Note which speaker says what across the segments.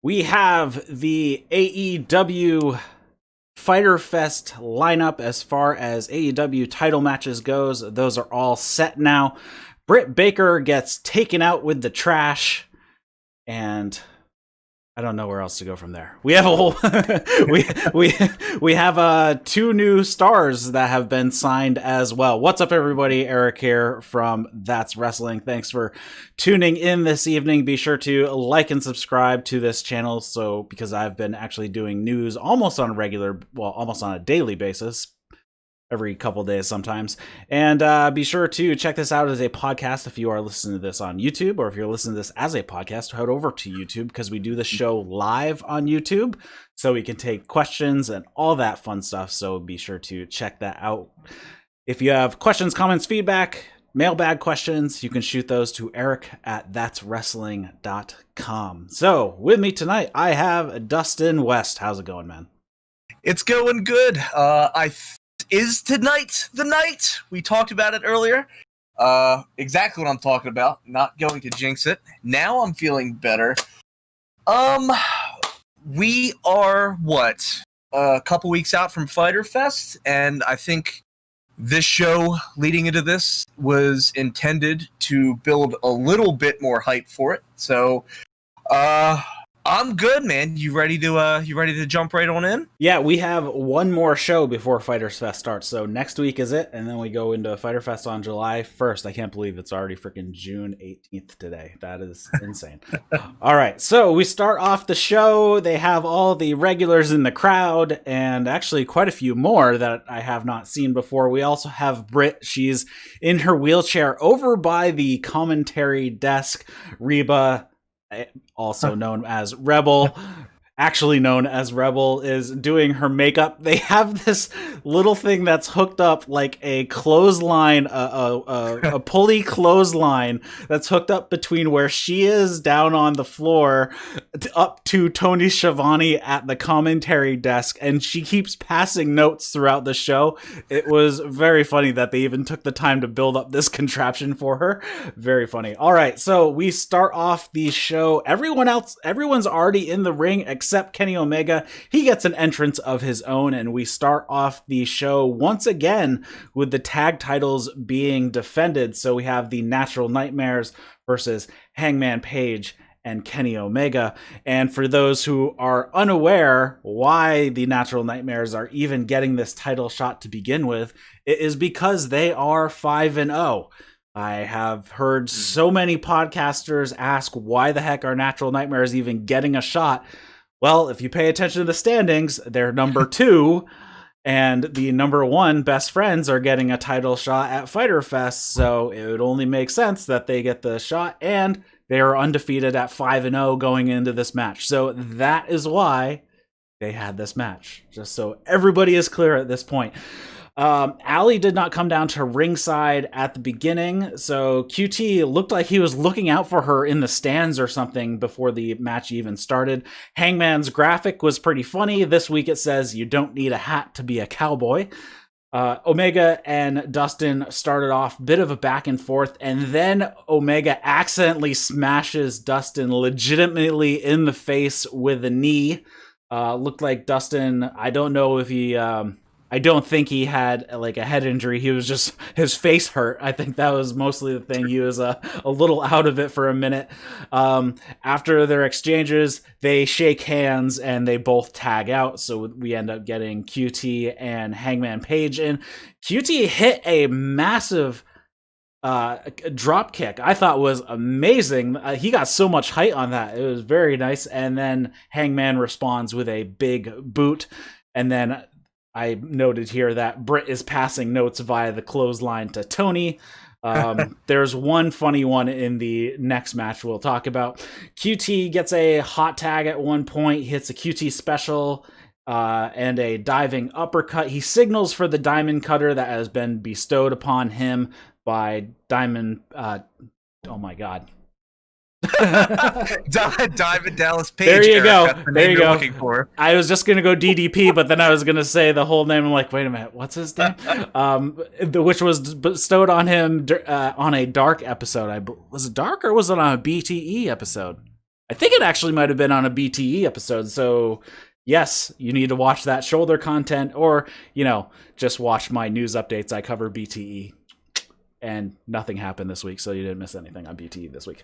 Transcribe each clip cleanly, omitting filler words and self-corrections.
Speaker 1: We have the AEW Fyter Fest lineup as far as AEW title matches goes. Those are all set now. Britt Baker gets taken out with the trash, and I don't know where else to go from there. We have a whole we have two new stars that have been signed as well. What's up, everybody? Eric here from That's Wrestling. Thanks for tuning in this evening. Be sure to like and subscribe to this channel, because I've been actually doing news almost on a daily basis. Every couple days sometimes. And be sure to check this out as a podcast if you are listening to this on YouTube, or if you're listening to this as a podcast, head over to YouTube because we do the show live on YouTube, so we can take questions and all that fun stuff. So be sure to check that out. If you have questions, comments, feedback, mailbag questions, you can shoot those to eric@thatswrestling.com. So with me tonight, I have Dustin West. How's it going, man?
Speaker 2: It's going good. Is tonight the night? We talked about it earlier. Exactly what I'm talking about. Not going to jinx it. Now I'm feeling better. We are, a couple weeks out from Fyter Fest, and I think this show leading into this was intended to build a little bit more hype for it. So, I'm good, man. You ready to jump right on in?
Speaker 1: Yeah, we have one more show before Fyter Fest starts. So next week is it, and then we go into Fyter Fest on July 1st. I can't believe it's already freaking June 18th today. That is insane. All right, so we start off the show. They have all the regulars in the crowd, and actually quite a few more that I have not seen before. We also have Britt. She's in her wheelchair over by the commentary desk. Reba, also known as Rebel, actually known as Rebel, is doing her makeup. They have this little thing that's hooked up like a clothesline, a pulley clothesline that's hooked up between where she is down on the floor up to Tony Schiavone at the commentary desk, and she keeps passing notes throughout the show. It was very funny that they even took the time to build up this contraption for her. Very funny. All right, so we start off the show. Everyone's already in the ring except Kenny Omega. He gets an entrance of his own, and we start off the show once again with the tag titles being defended. So we have the Natural Nightmares versus Hangman Page and Kenny Omega. And for those who are unaware why the Natural Nightmares are even getting this title shot to begin with, it is because they are 5-0. I have heard so many podcasters ask why the heck are Natural Nightmares even getting a shot. Well, if you pay attention to the standings, they're number 2, and the number 1 best friends are getting a title shot at Fyter Fest, so it would only make sense that they get the shot, and they are undefeated at 5-0 going into this match. So that is why they had this match, just so everybody is clear at this point. Allie did not come down to ringside at the beginning, so QT looked like he was looking out for her in the stands or something before the match even started. Hangman's graphic was pretty funny. This week it says, "You don't need a hat to be a cowboy." Omega and Dustin started off, bit of a back and forth, and then Omega accidentally smashes Dustin legitimately in the face with a knee. Looked like Dustin, I don't think he had like a head injury. He was just, his face hurt. I think that was mostly the thing. He was a little out of it for a minute. After their exchanges, they shake hands and they both tag out. So we end up getting QT and Hangman Page in. QT hit a massive drop kick. I thought was amazing. He got so much height on that. It was very nice. And then Hangman responds with a big boot. And then I noted here that Britt is passing notes via the clothesline to Tony. There's one funny one in the next match we'll talk about. QT gets a hot tag at one point, hits a QT special and a diving uppercut. He signals for the diamond cutter that has been bestowed upon him by Diamond. Oh my God.
Speaker 2: Diamond Dallas Page.
Speaker 1: There you go. There you go.
Speaker 2: Looking for.
Speaker 1: I was just gonna go DDP, but then I was gonna say the whole name. I'm like, wait a minute, what's his name? Which was bestowed on him on a Dark episode. Was it Dark or was it on a BTE episode? I think it actually might have been on a BTE episode. So yes, you need to watch that shoulder content, or, just watch my news updates. I cover BTE. And nothing happened this week, so you didn't miss anything on BTE this week.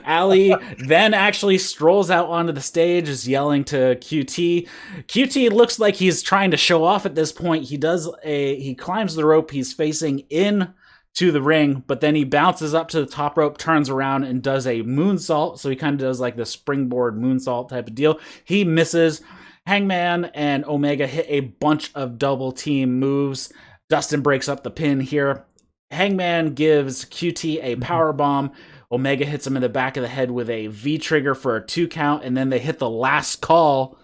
Speaker 1: Allie then actually strolls out onto the stage, is yelling to QT. QT looks like he's trying to show off at this point. He climbs the rope, he's facing in to the ring, but then he bounces up to the top rope, turns around, and does a moonsault. So he kind of does like the springboard moonsault type of deal. He misses. Hangman and Omega hit a bunch of double team moves. Dustin breaks up the pin here. Hangman gives QT a power bomb. Omega hits him in the back of the head with a V trigger for a 2 count, and then they hit the last call,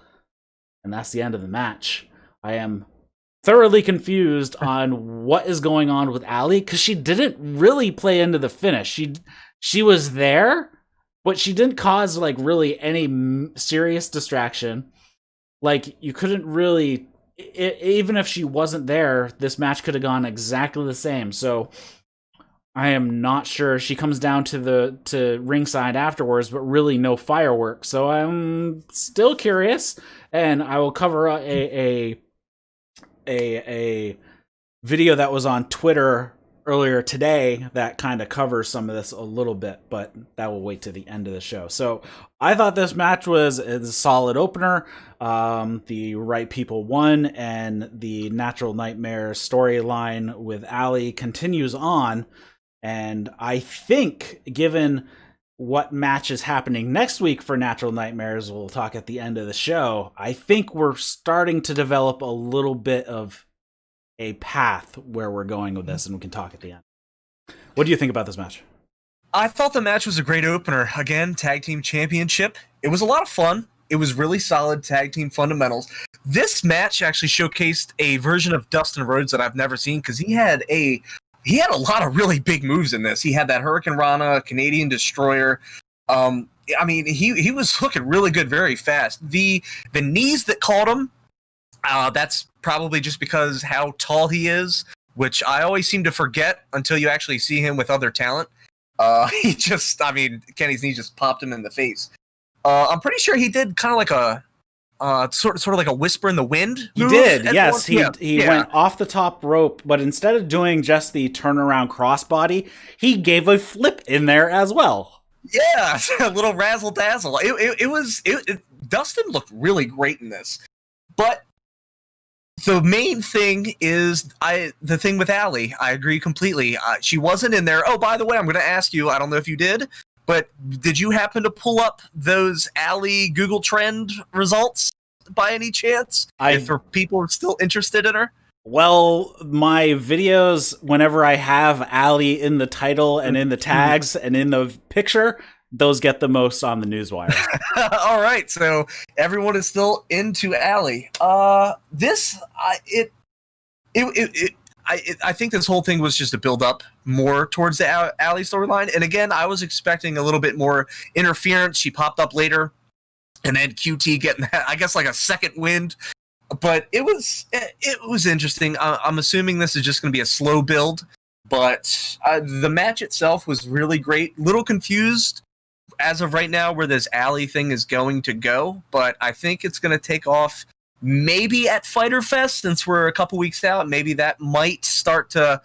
Speaker 1: and that's the end of the match. I am thoroughly confused on what is going on with Allie, because she didn't really play into the finish. She was there, but she didn't cause like really any serious distraction. Like, you couldn't really... even if she wasn't there, this match could have gone exactly the same. So I am not sure. She comes down to ringside afterwards, but really no fireworks. So I'm still curious, and I will cover a video that was on Twitter earlier today that kind of covers some of this a little bit, but that will wait to the end of the show. So I thought this match was a solid opener. The right people won, and the Natural Nightmare storyline with Allie continues on. And I think, given what match is happening next week for Natural Nightmares, we'll talk at the end of the show, I think we're starting to develop a little bit of a path where we're going with this, and we can talk at the end. What do you think about this match?
Speaker 2: I thought the match was a great opener. Again, tag team championship. It was a lot of fun. It was really solid tag team fundamentals. This match actually showcased a version of Dustin Rhodes that I've never seen, because he had a lot of really big moves in this. He had that Hurricane Rana, Canadian Destroyer. He was looking really good very fast. The knees that caught him, that's probably just because how tall he is, which I always seem to forget until you actually see him with other talent. Kenny's knee just popped him in the face. I'm pretty sure he did kind of like a sort of like a whisper in the wind.
Speaker 1: He did, yes. He went off the top rope, but instead of doing just the turnaround crossbody, he gave a flip in there as well.
Speaker 2: Yeah, a little razzle dazzle. Dustin looked really great in this, but the main thing is the thing with Allie. I agree completely. She wasn't in there. Oh, by the way, I'm going to ask you, I don't know if you did, but did you happen to pull up those Allie Google Trend results by any chance? If people are still interested in her?
Speaker 1: Well, my videos, whenever I have Allie in the title and in the tags and in the picture, those get the most on the newswire.
Speaker 2: All right, so everyone is still into Allie. I think this whole thing was just to build up more towards the Allie storyline. And again, I was expecting a little bit more interference. She popped up later, and then QT getting, I guess, like a second wind. But it was interesting. I'm assuming this is just going to be a slow build. But the match itself was really great. Little confused as of right now where this Allie thing is going to go. But I think it's going to take off maybe at Fyter Fest, since we're a couple weeks out. Maybe that might start to,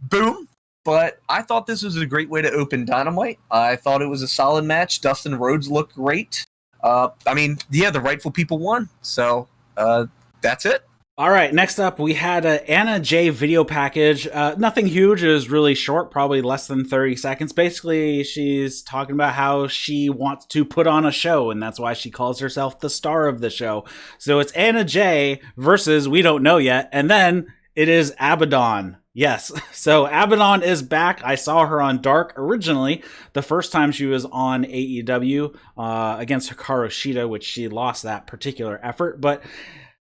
Speaker 2: boom. But I thought this was a great way to open Dynamite. I thought it was a solid match. Dustin Rhodes looked great. The rightful people won. So that's it.
Speaker 1: All right, next up, we had an Anna Jaye video package. Nothing huge. It was really short, probably less than 30 seconds. Basically, she's talking about how she wants to put on a show, and that's why she calls herself the star of the show. So it's Anna Jaye versus We Don't Know Yet, and then it is Abadon. Yes, so Abadon is back. I saw her on Dark originally, the first time she was on AEW against Hikaru Shida, which she lost that particular effort, but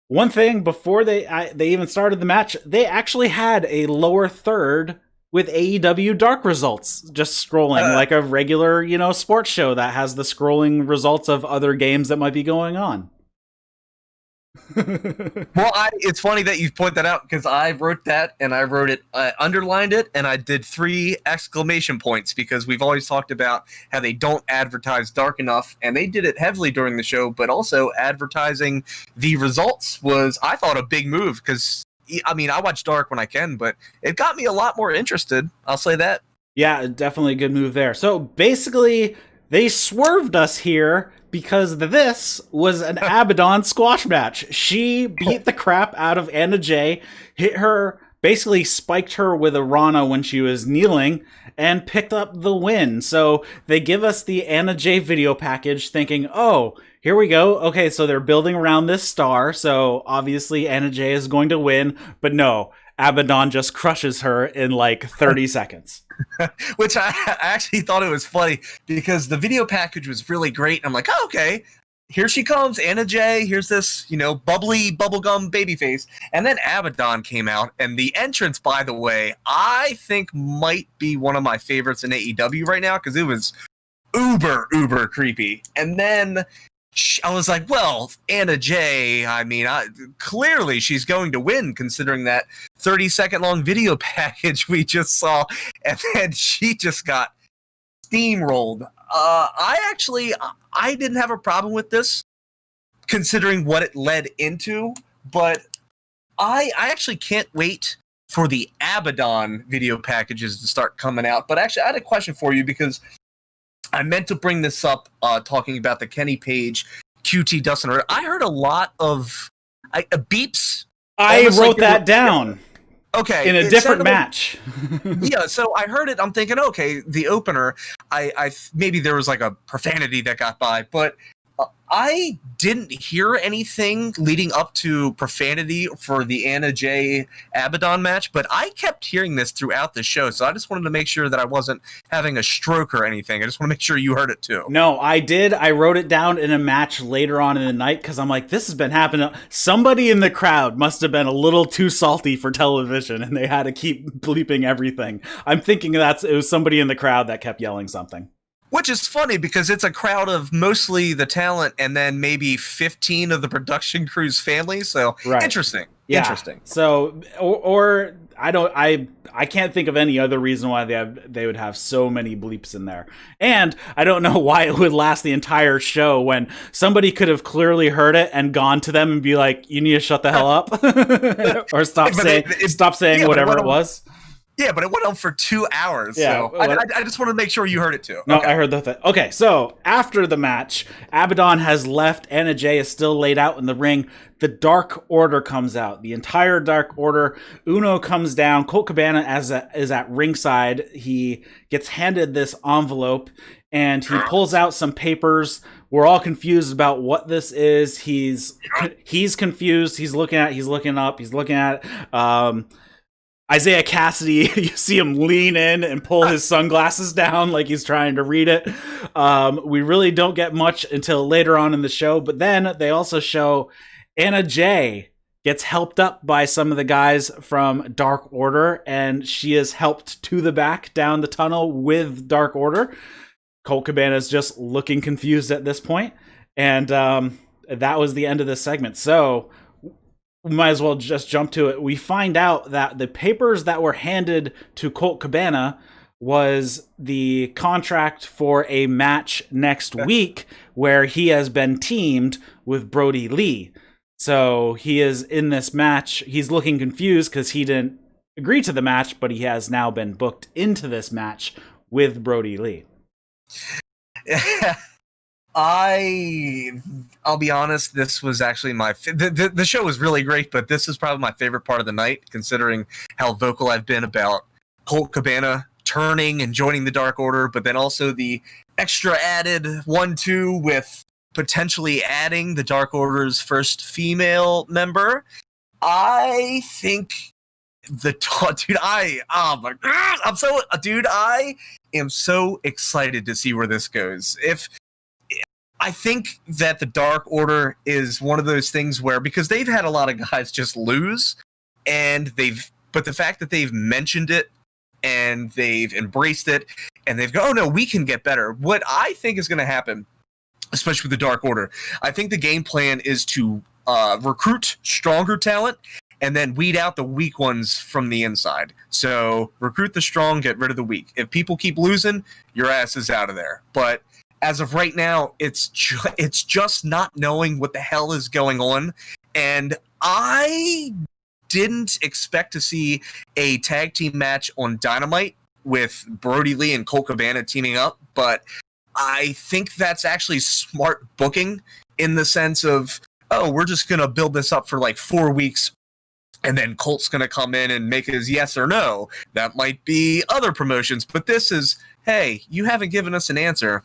Speaker 1: one thing, before they even started the match, they actually had a lower third with AEW Dark results, just scrolling like a regular, sports show that has the scrolling results of other games that might be going on.
Speaker 2: Well, it's funny that you point that out because I wrote that and I wrote it, underlined it, and I did 3 exclamation points because we've always talked about how they don't advertise dark enough, and they did it heavily during the show, but also advertising the results was, I thought, a big move because, I mean, I watch dark when I can, but it got me a lot more interested. I'll say that.
Speaker 1: Yeah, definitely a good move there. So basically, they swerved us here because this was an Abadon squash match. She beat the crap out of Anna Jaye, hit her, basically spiked her with a Rana when she was kneeling, and picked up the win. So they give us the Anna Jaye video package thinking, oh, here we go. Okay, so they're building around this star, so obviously Anna Jaye is going to win, but no, Abadon just crushes her in like 30 seconds.
Speaker 2: Which I actually thought it was funny because the video package was really great. I'm like, oh, okay, here she comes, Anna Jaye. Here's this, bubbly bubblegum baby face. And then Abadon came out, and the entrance, by the way, I think might be one of my favorites in AEW right now because it was uber creepy. And then I was like, well, Anna Jaye, I mean, clearly she's going to win considering that 30-second long video package we just saw, and then she just got steamrolled. I didn't have a problem with this considering what it led into, but I actually can't wait for the Abadon video packages to start coming out. But actually, I had a question for you because I meant to bring this up talking about the Kenny Page QT Dustin. I heard a lot of beeps.
Speaker 1: I wrote that down.
Speaker 2: Okay.
Speaker 1: In a different match.
Speaker 2: Yeah, so I heard it. I'm thinking, okay, the opener, I maybe there was like a profanity that got by, but I didn't hear anything leading up to profanity for the Anna Jaye Abadon match, but I kept hearing this throughout the show, so I just wanted to make sure that I wasn't having a stroke or anything. I just want to make sure you heard it too.
Speaker 1: No, I did. I wrote it down in a match later on in the night because I'm like, this has been happening. Somebody in the crowd must have been a little too salty for television, and they had to keep bleeping everything. I'm thinking it was somebody in the crowd that kept yelling something.
Speaker 2: Which is funny because it's a crowd of mostly the talent and then maybe 15 of the production crew's family. So right. Interesting.
Speaker 1: Yeah.
Speaker 2: Interesting.
Speaker 1: So, or I can't think of any other reason why they would have so many bleeps in there. And I don't know why it would last the entire show when somebody could have clearly heard it and gone to them and be like, you need to shut the hell up or stop saying whatever it was.
Speaker 2: Yeah, but it went on for 2 hours. Yeah, so I just wanted to make sure you heard it too.
Speaker 1: No, okay. I heard that. Okay, so after the match, Abadon has left. Anna Jaye is still laid out in the ring. The Dark Order comes out. The entire Dark Order. Uno comes down. Colt Cabana is at ringside. He gets handed this envelope, and he pulls out some papers. We're all confused about what this is. He's confused. He's looking up. He's looking at Isaiah Cassidy. You see him lean in and pull his sunglasses down like he's trying to read it. We really don't get much until later on in the show, but then they also show Anna Jaye gets helped up by some of the guys from Dark Order, and she is helped to the back down the tunnel with Dark Order. Colt Cabana is just looking confused at this point, and that was the end of this segment. So we might as well just jump to it. We find out that the papers that were handed to Colt Cabana was the contract for a match next week where he has been teamed with Brodie Lee. So he is in this match. He's looking confused because he didn't agree to the match, but he has now been booked into this match with Brodie Lee.
Speaker 2: I'll be honest, this was actually the show was really great, but this is probably my favorite part of the night, considering how vocal I've been about Colt Cabana turning and joining the Dark Order, but then also the extra added 1-2 with potentially adding the Dark Order's first female member. I think I am so excited to see where this goes. I think that the Dark Order is one of those things where, because they've had a lot of guys just lose, but the fact that they've mentioned it and they've embraced it and they've gone, oh no, we can get better. What I think is going to happen, especially with the Dark Order, I think the game plan is to recruit stronger talent and then weed out the weak ones from the inside. So recruit the strong, get rid of the weak. If people keep losing, your ass is out of there. But as of right now, it's just not knowing what the hell is going on. And I didn't expect to see a tag team match on Dynamite with Brodie Lee and Colt Cabana teaming up, but I think that's actually smart booking in the sense of, oh, we're just going to build this up for like 4 weeks, and then Colt's going to come in and make his yes or no. That might be other promotions, but this is, hey, you haven't given us an answer.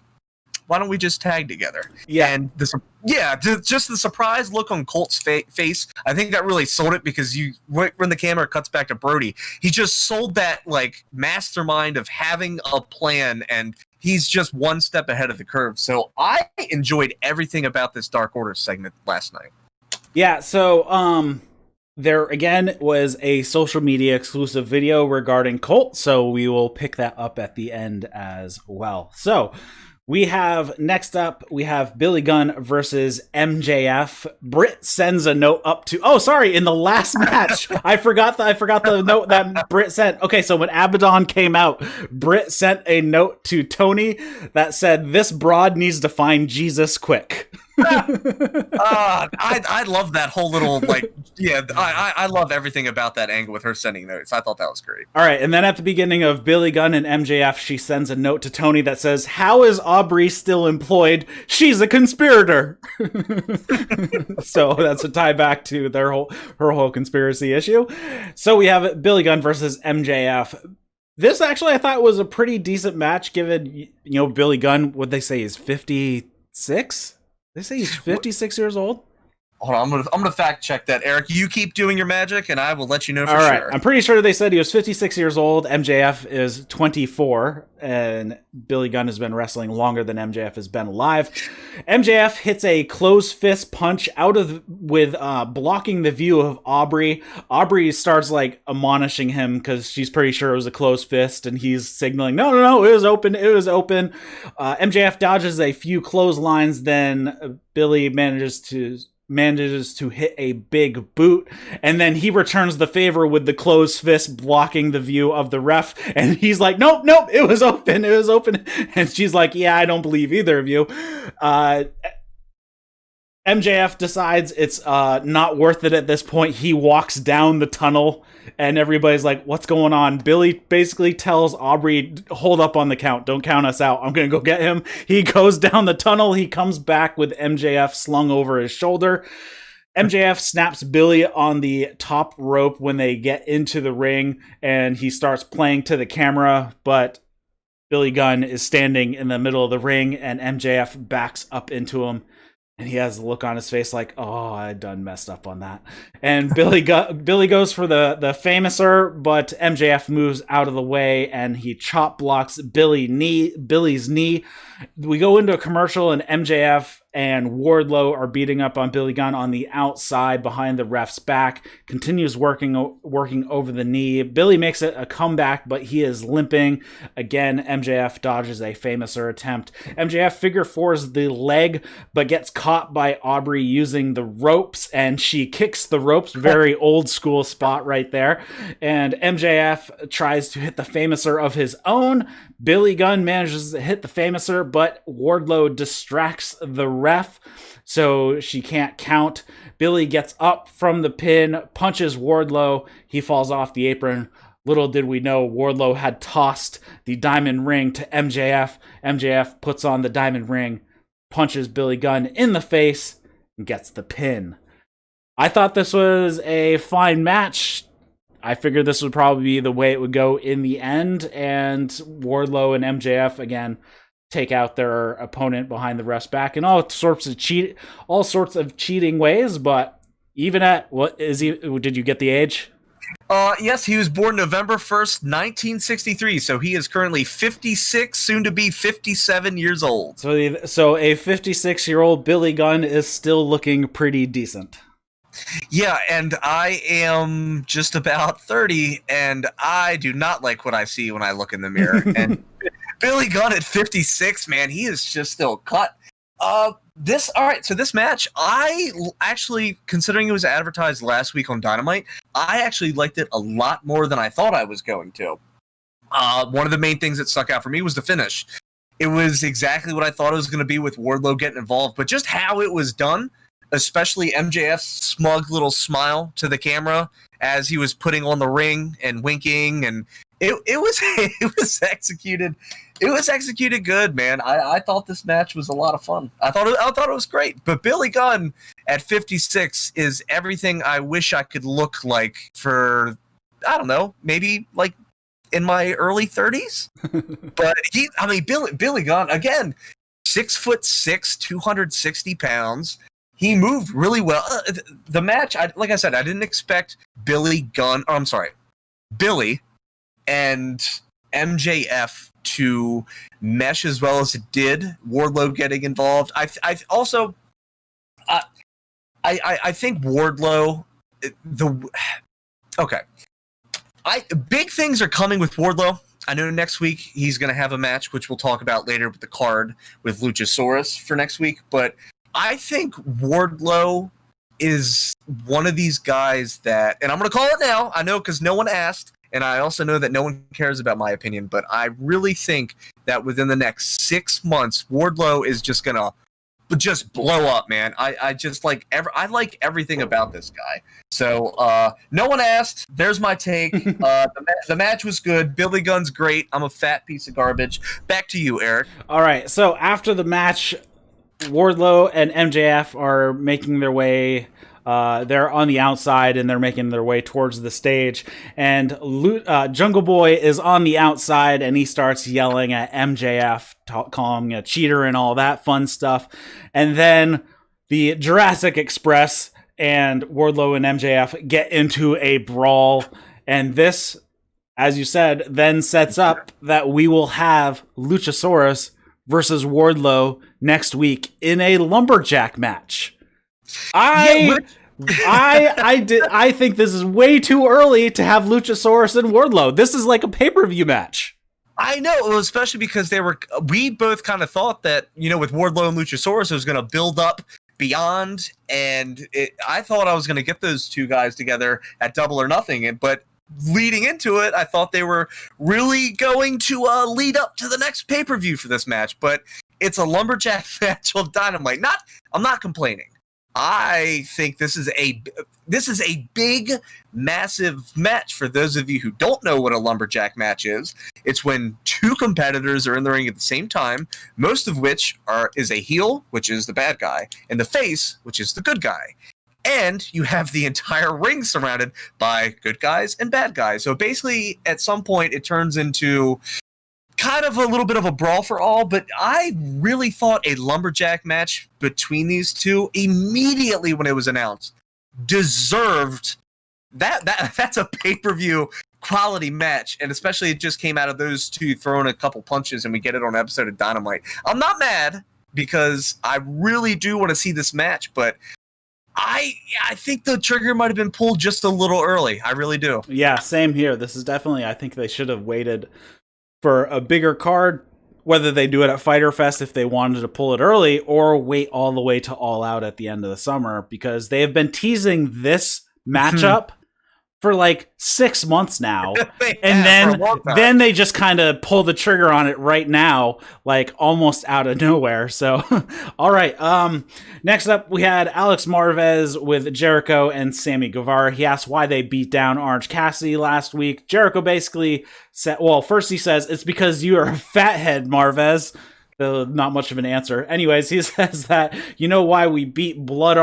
Speaker 2: Why don't we just tag together?
Speaker 1: Yeah.
Speaker 2: And just the surprised look on Colt's face, I think that really sold it, because when the camera cuts back to Brodie, he just sold that like mastermind of having a plan, and he's just one step ahead of the curve. So I enjoyed everything about this Dark Order segment last night.
Speaker 1: Yeah, so there again was a social media exclusive video regarding Colt, so we will pick that up at the end as well. So we have next up, we have Billy Gunn versus MJF. Britt sends a note up to, in the last match, I forgot the note that Britt sent. Okay, so when Abadon came out, Britt sent a note to Tony that said, "This broad needs to find Jesus quick."
Speaker 2: I love that whole little I love everything about that angle with her sending notes. I thought that was great.
Speaker 1: All right, and then at the beginning of Billy Gunn and MJF, she sends a note to Tony that says, "How is Aubrey still employed? She's a conspirator." So that's a tie back to her whole conspiracy issue. So we have Billy Gunn versus MJF. This actually I thought was a pretty decent match, given Billy Gunn, what they say is 56. They say he's 56 years old.
Speaker 2: Hold on, I'm gonna fact check that, Eric. You keep doing your magic, and I will let you know for
Speaker 1: All right.
Speaker 2: sure.
Speaker 1: I'm pretty sure they said he was 56 years old. MJF is 24, and Billy Gunn has been wrestling longer than MJF has been alive. MJF hits a closed fist punch with blocking the view of Aubrey. Aubrey starts like admonishing him because she's pretty sure it was a closed fist, and he's signaling, no, it was open. MJF dodges a few clotheslines, then Billy manages to hit a big boot, and then he returns the favor with the closed fist blocking the view of the ref, and he's like, nope, it was open, and she's like, yeah, I don't believe either of you. MJF decides it's not worth it at this point. He walks down the tunnel, and everybody's like, what's going on? Billy basically tells Aubrey, hold up on the count. Don't count us out. I'm going to go get him. He goes down the tunnel. He comes back with MJF slung over his shoulder. MJF snaps Billy on the top rope when they get into the ring, and he starts playing to the camera, but Billy Gunn is standing in the middle of the ring, and MJF backs up into him. And he has a look on his face like, oh, I done messed up on that. And Billy goes for the famouser, but MJF moves out of the way, and he chop blocks Billy's knee. We go into a commercial, and MJF and Wardlow are beating up on Billy Gunn on the outside behind the ref's back, continues working over the knee. Billy makes it a comeback, but he is limping. Again, MJF dodges a famouser attempt. MJF figure fours the leg, but gets caught by Aubrey using the ropes, and she kicks the ropes. Very old school spot right there. And MJF tries to hit the famouser of his own. Billy Gunn manages to hit the famouser, but Wardlow distracts the ref, so she can't count. Billy gets up from the pin, punches Wardlow. He falls off the apron. Little did we know, Wardlow had tossed the diamond ring to MJF. MJF puts on the diamond ring, punches Billy Gunn in the face, and gets the pin. I thought this was a fine match. I figured this would probably be the way it would go in the end, and Wardlow and MJF again take out their opponent behind the ref's back in all sorts of cheating ways. But even at what is he? Did you get the age?
Speaker 2: Yes, he was born November 1st, 1963, so he is currently 56, soon to be 57 years old.
Speaker 1: So a 56-year-old Billy Gunn is still looking pretty decent.
Speaker 2: Yeah, and I am just about 30, and I do not like what I see when I look in the mirror. And Billy Gunn at 56, man, he is just still cut. All right, so this match, I actually, considering it was advertised last week on Dynamite, I actually liked it a lot more than I thought I was going to. One of the main things that stuck out for me was the finish. It was exactly what I thought it was going to be with Wardlow getting involved, but just how it was done, especially MJF's smug little smile to the camera as he was putting on the ring and winking, and it was executed. It was executed good, man. I thought this match was a lot of fun. I thought it was great. But Billy Gunn at 56 is everything I wish I could look like for, I don't know, maybe like in my early 30s. But Billy Gunn, again, 6'6", 260 pounds. He moved really well. The match, like I said, I didn't expect Billy and MJF to mesh as well as it did. Wardlow getting involved. I think Wardlow. Big things are coming with Wardlow. I know next week he's going to have a match, which we'll talk about later with the card with Luchasaurus for next week. But I think Wardlow is one of these guys that, and I'm going to call it now. I know because no one asked. And I also know that no one cares about my opinion, but I really think that within the next 6 months, Wardlow is just gonna just blow up, man. I just like I like everything about this guy. So no one asked. There's my take. The match was good. Billy Gunn's great. I'm a fat piece of garbage. Back to you, Eric.
Speaker 1: All right. So after the match, Wardlow and MJF are making their way. They're on the outside and they're making their way towards the stage. And Jungle Boy is on the outside and he starts yelling at MJF, calling him a cheater and all that fun stuff. And then the Jurassic Express and Wardlow and MJF get into a brawl. And this, as you said, then sets up that we will have Luchasaurus versus Wardlow next week in a lumberjack match. I think this is way too early to have Luchasaurus and Wardlow. This is like a pay-per-view match.
Speaker 2: I know, especially because we both kind of thought that, with Wardlow and Luchasaurus, it was going to build up beyond, and I thought I was going to get those two guys together at Double or Nothing, but leading into it, I thought they were really going to lead up to the next pay-per-view for this match, but it's a lumberjack match on Dynamite. I'm not complaining. I think this is a big, massive match for those of you who don't know what a lumberjack match is. It's when two competitors are in the ring at the same time, most of which is a heel, which is the bad guy, and the face, which is the good guy. And you have the entire ring surrounded by good guys and bad guys. So basically, at some point, it turns into kind of a little bit of a brawl for all, but I really thought a lumberjack match between these two immediately when it was announced deserved that's a pay-per-view quality match, and especially it just came out of those two throwing a couple punches and we get it on an episode of Dynamite. I'm not mad because I really do want to see this match, but I think the trigger might have been pulled just a little early. I really do.
Speaker 1: Yeah, same here. This is definitely, I think they should have waited for a bigger card, whether they do it at Fyter Fest if they wanted to pull it early or wait all the way to All Out at the end of the summer, because they have been teasing this matchup for like 6 months now. And then they just kind of pull the trigger on it right now, like almost out of nowhere. So, all right. Next up, we had Alex Marvez with Jericho and Sammy Guevara. He asked why they beat down Orange Cassidy last week. Jericho basically said, well, first he says, it's because you are a fathead, Marvez. Not much of an answer. Anyways, he says that, why we beat Blood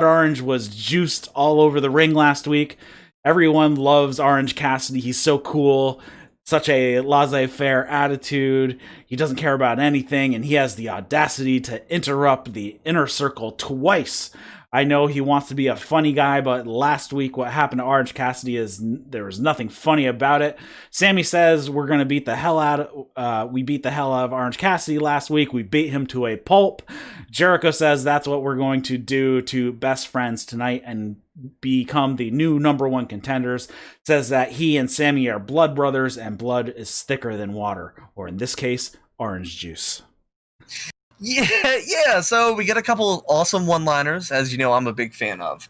Speaker 1: Orange was juiced all over the ring last week. Everyone loves Orange Cassidy. He's so cool. Such a laissez-faire attitude. He doesn't care about anything, and he has the audacity to interrupt the Inner Circle twice. I know he wants to be a funny guy, but last week what happened to Orange Cassidy there was nothing funny about it. Sammy says we're going to beat the hell out we beat the hell out of Orange Cassidy last week. We beat him to a pulp. Jericho says that's what we're going to do to Best Friends tonight and become the new #1 contenders. Says that he and Sammy are blood brothers and blood is thicker than water, or in this case, orange juice.
Speaker 2: Yeah. So we get a couple of awesome one-liners, as you know, I'm a big fan of.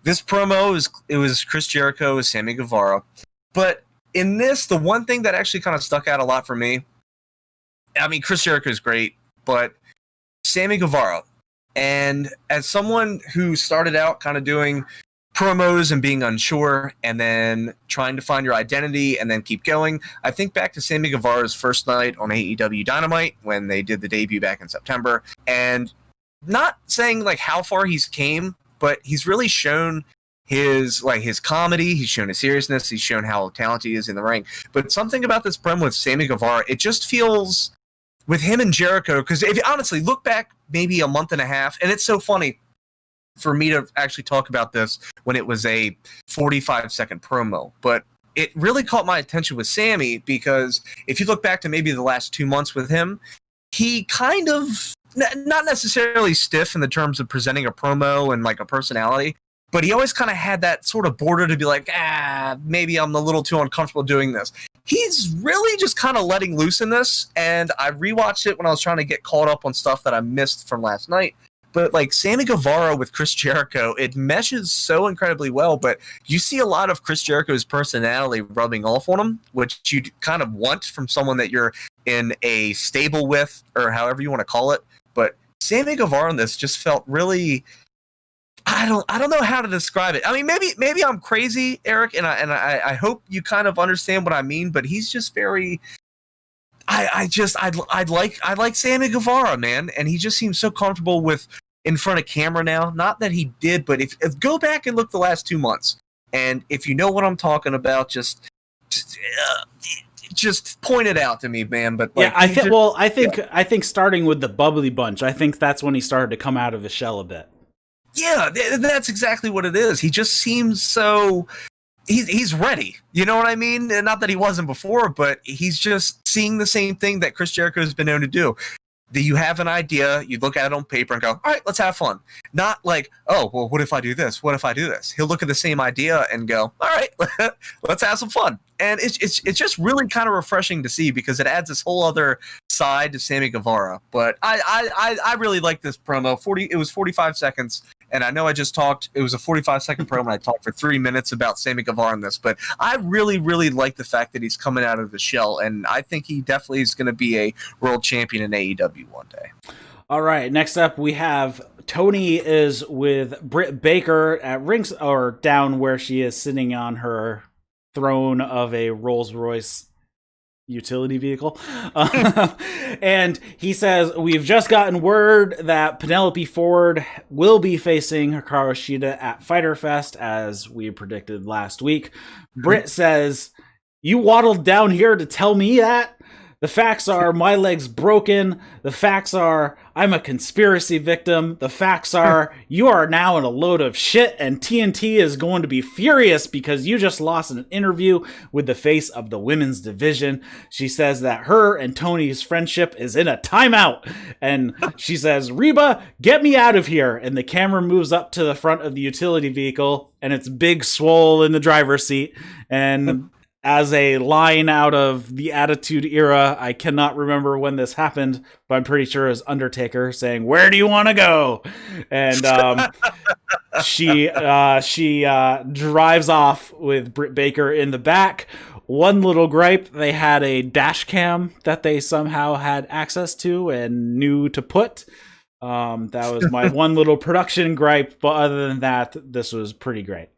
Speaker 2: This promo was Chris Jericho with Sammy Guevara, but in this, the one thing that actually kind of stuck out a lot for me, I mean, Chris Jericho is great, but Sammy Guevara, and as someone who started out kind of doing promos and being unsure and then trying to find your identity and then keep going, I think back to Sammy Guevara's first night on AEW Dynamite when they did the debut back in September, and not saying like how far he's came, but he's really shown his comedy, he's shown his seriousness, he's shown how talented he is in the ring. But something about this promo with Sammy Guevara, it just feels with him and Jericho, because if you honestly look back maybe a month and a half, and it's so funny for me to actually talk about this when it was a 45-second promo, but it really caught my attention with Sammy, because if you look back to maybe the last 2 months with him, he kind of, not necessarily stiff in the terms of presenting a promo and like a personality, but he always kind of had that sort of border to be like, maybe I'm a little too uncomfortable doing this. He's really just kind of letting loose in this, and I rewatched it when I was trying to get caught up on stuff that I missed from last night. But like Sammy Guevara with Chris Jericho, it meshes so incredibly well, but you see a lot of Chris Jericho's personality rubbing off on him, which you kind of want from someone that you're in a stable with, or however you want to call it. But Sammy Guevara in this just felt really, I don't know how to describe it. I mean, maybe I'm crazy, Eric, and I hope you kind of understand what I mean, but he's just very, I like Sammy Guevara, man, and he just seems so comfortable with in front of camera now. Not that he did, but if go back and look the last 2 months, and if you know what I'm talking about, just point it out to me, man. But like,
Speaker 1: yeah, I think starting with the bubbly bunch, I think that's when he started to come out of his shell a bit.
Speaker 2: Yeah, that's exactly what it is. He just seems so. He's ready. You know what I mean? And not that he wasn't before, but he's just seeing the same thing that Chris Jericho has been known to do. That you have an idea, you look at it on paper and go, all right, let's have fun. Not like, oh, well, what if I do this? What if I do this? He'll look at the same idea and go, all right, let's have some fun. And it's just really kind of refreshing to see, because it adds this whole other side to Sammy Guevara. But I really like this promo. It was 45 seconds. And I know I just talked, it was a 45-second promo, and I talked for 3 minutes about Sammy Guevara in this, but I really, really like the fact that he's coming out of the shell, and I think he definitely is going to be a world champion in AEW one day.
Speaker 1: All right, next up we have Tony is with Britt Baker at rings, or down where she is sitting on her throne of a Rolls-Royce utility vehicle. And he says, we've just gotten word that Penelope Ford will be facing Hikaru Shida at Fyter Fest, as we predicted last week. Britt says, you waddled down here to tell me that? The facts are my leg's broken. The facts are I'm a conspiracy victim. The facts are you are now in a load of shit, and TNT is going to be furious because you just lost an interview with the face of the women's division. She says that her and Tony's friendship is in a timeout. And she says, Reba, get me out of here. And the camera moves up to the front of the utility vehicle, and it's Big Swole in the driver's seat. And as a line out of the Attitude Era, I cannot remember when this happened, but I'm pretty sure it was Undertaker saying, where do you want to go? And she drives off with Britt Baker in the back. One little gripe, they had a dash cam that they somehow had access to and knew to put. That was my one little production gripe, but other than that, this was pretty great.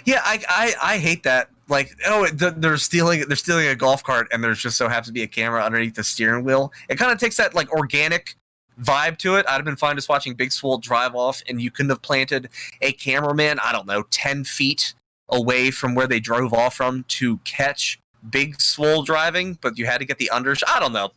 Speaker 2: Yeah, I hate that. Like, they're stealing a golf cart, and there's just so happens to be a camera underneath the steering wheel. It kind of takes that like organic vibe to it. I'd have been fine just watching Big Swole drive off, and you couldn't have planted a cameraman, I don't know, 10 feet away from where they drove off from to catch Big Swole driving, but you had to get the I don't know.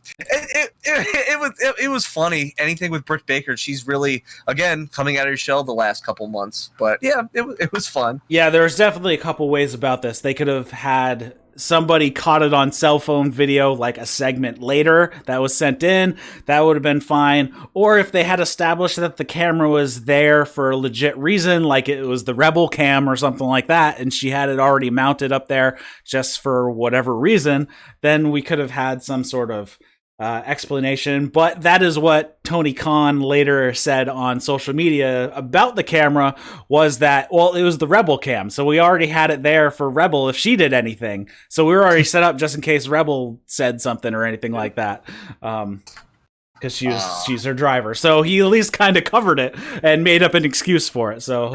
Speaker 2: It was funny. Anything with Britt Baker, she's really, again, coming out of her shell the last couple months. But yeah, it was fun.
Speaker 1: Yeah, there's definitely a couple ways about this. They could have had somebody caught it on cell phone video, like a segment later that was sent in. That would have been fine. Or if they had established that the camera was there for a legit reason, like it was the Rebel cam or something like that, and she had it already mounted up there just for whatever reason, then we could have had some sort of explanation, but that is what Tony Khan later said on social media about the camera, was that, well, it was the Rebel cam, so we already had it there for Rebel if she did anything, so we were already set up just in case Rebel said something or anything like that, because she's her driver, so he at least kind of covered it and made up an excuse for it, so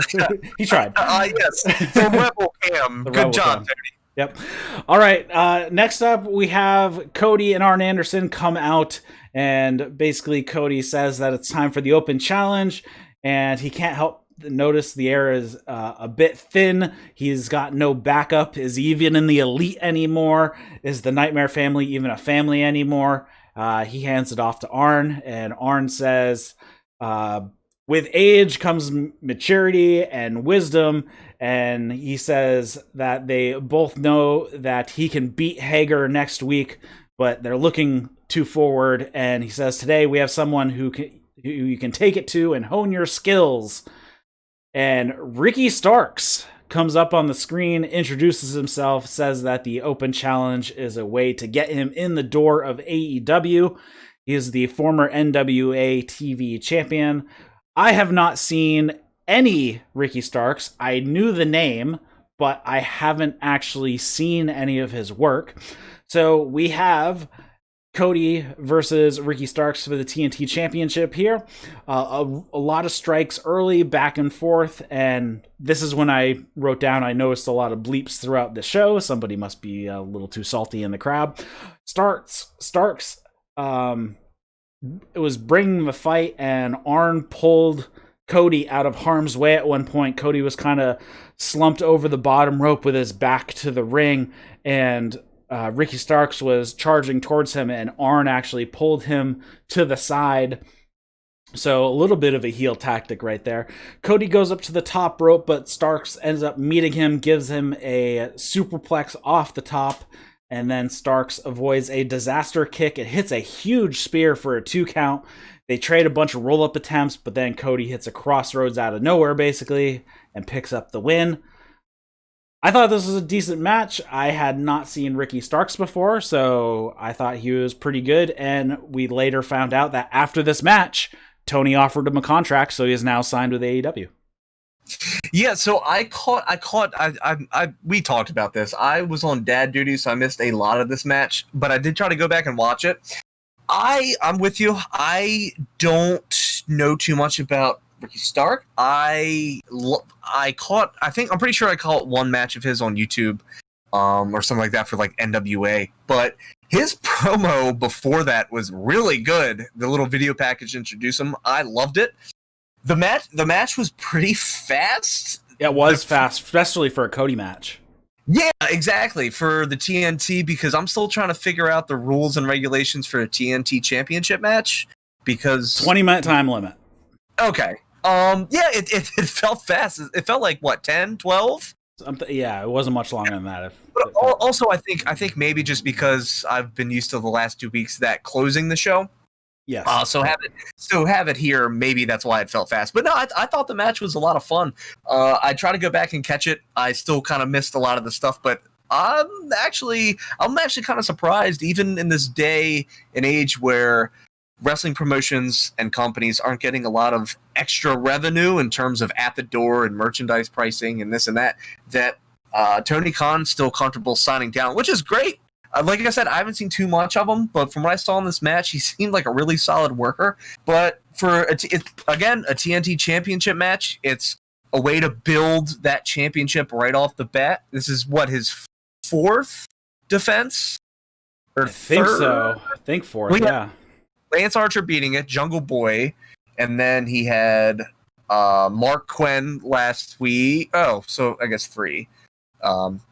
Speaker 1: he tried.
Speaker 2: Yes, the Rebel cam. Good job, Tony.
Speaker 1: Yep. All right. Next up, we have Cody and Arn Anderson come out, and basically Cody says that it's time for the open challenge, and he can't help notice the air is a bit thin. He's got no backup. Is he even in the elite anymore? Is the Nightmare family even a family anymore? He hands it off to Arn, and Arn says, with age comes maturity and wisdom, and he says that they both know that he can beat Hager next week, but they're looking too forward, and he says, today we have someone who you can take it to and hone your skills. And Ricky Starks comes up on the screen, introduces himself, says that the open challenge is a way to get him in the door of AEW. He is the former NWA TV champion. I have not seen any Ricky Starks. I knew the name, but I haven't actually seen any of his work. So we have Cody versus Ricky Starks for the TNT Championship here. A lot of strikes early, back and forth, and this is when I wrote down I noticed a lot of bleeps throughout the show. Somebody must be a little too salty in the crowd. Starks it was bringing the fight, and Arn pulled Cody out of harm's way at one point. Cody was kind of slumped over the bottom rope with his back to the ring, and Ricky Starks was charging towards him, and Arn actually pulled him to the side. So a little bit of a heel tactic right there. Cody goes up to the top rope, but Starks ends up meeting him, gives him a superplex off the top, and then Starks avoids a disaster kick. It hits a huge spear for a 2 count. They trade a bunch of roll-up attempts, but then Cody hits a crossroads out of nowhere, basically, and picks up the win. I thought this was a decent match. I had not seen Ricky Starks before, so I thought he was pretty good, and we later found out that after this match, Tony offered him a contract, so he is now signed with AEW.
Speaker 2: Yeah, so we talked about this. I was on dad duty, so I missed a lot of this match, but I did try to go back and watch it. I'm with you. I don't know too much about Ricky Stark. I'm pretty sure I caught one match of his on YouTube, or something like that for like NWA, but his promo before that was really good. The little video package introduced him. I loved it. The match was pretty fast.
Speaker 1: It was fast, especially for a Cody match.
Speaker 2: Yeah, exactly, for the TNT, because I'm still trying to figure out the rules and regulations for a TNT championship match, because
Speaker 1: 20-minute time limit.
Speaker 2: Okay. Yeah, it felt fast. It felt like what, 10, 12?
Speaker 1: Yeah, it wasn't much longer than that.
Speaker 2: But also, I think maybe just because I've been used to the last 2 weeks that closing the show.
Speaker 1: Yes.
Speaker 2: So have it here. Maybe that's why it felt fast. But no, I thought the match was a lot of fun. I try to go back and catch it. I still kind of missed a lot of the stuff, but I'm actually kind of surprised, even in this day and age where wrestling promotions and companies aren't getting a lot of extra revenue in terms of at the door and merchandise pricing and this and that Tony Khan's still comfortable signing down, which is great. Like I said, I haven't seen too much of him, but from what I saw in this match, he seemed like a really solid worker. But for a TNT championship match, it's a way to build that championship right off the bat. This is his 4th defense? Or
Speaker 1: I think
Speaker 2: third?
Speaker 1: so. I think 4th, yeah.
Speaker 2: Lance Archer beating it, Jungle Boy, and then he had Mark Quinn last week. Oh, so I guess 3.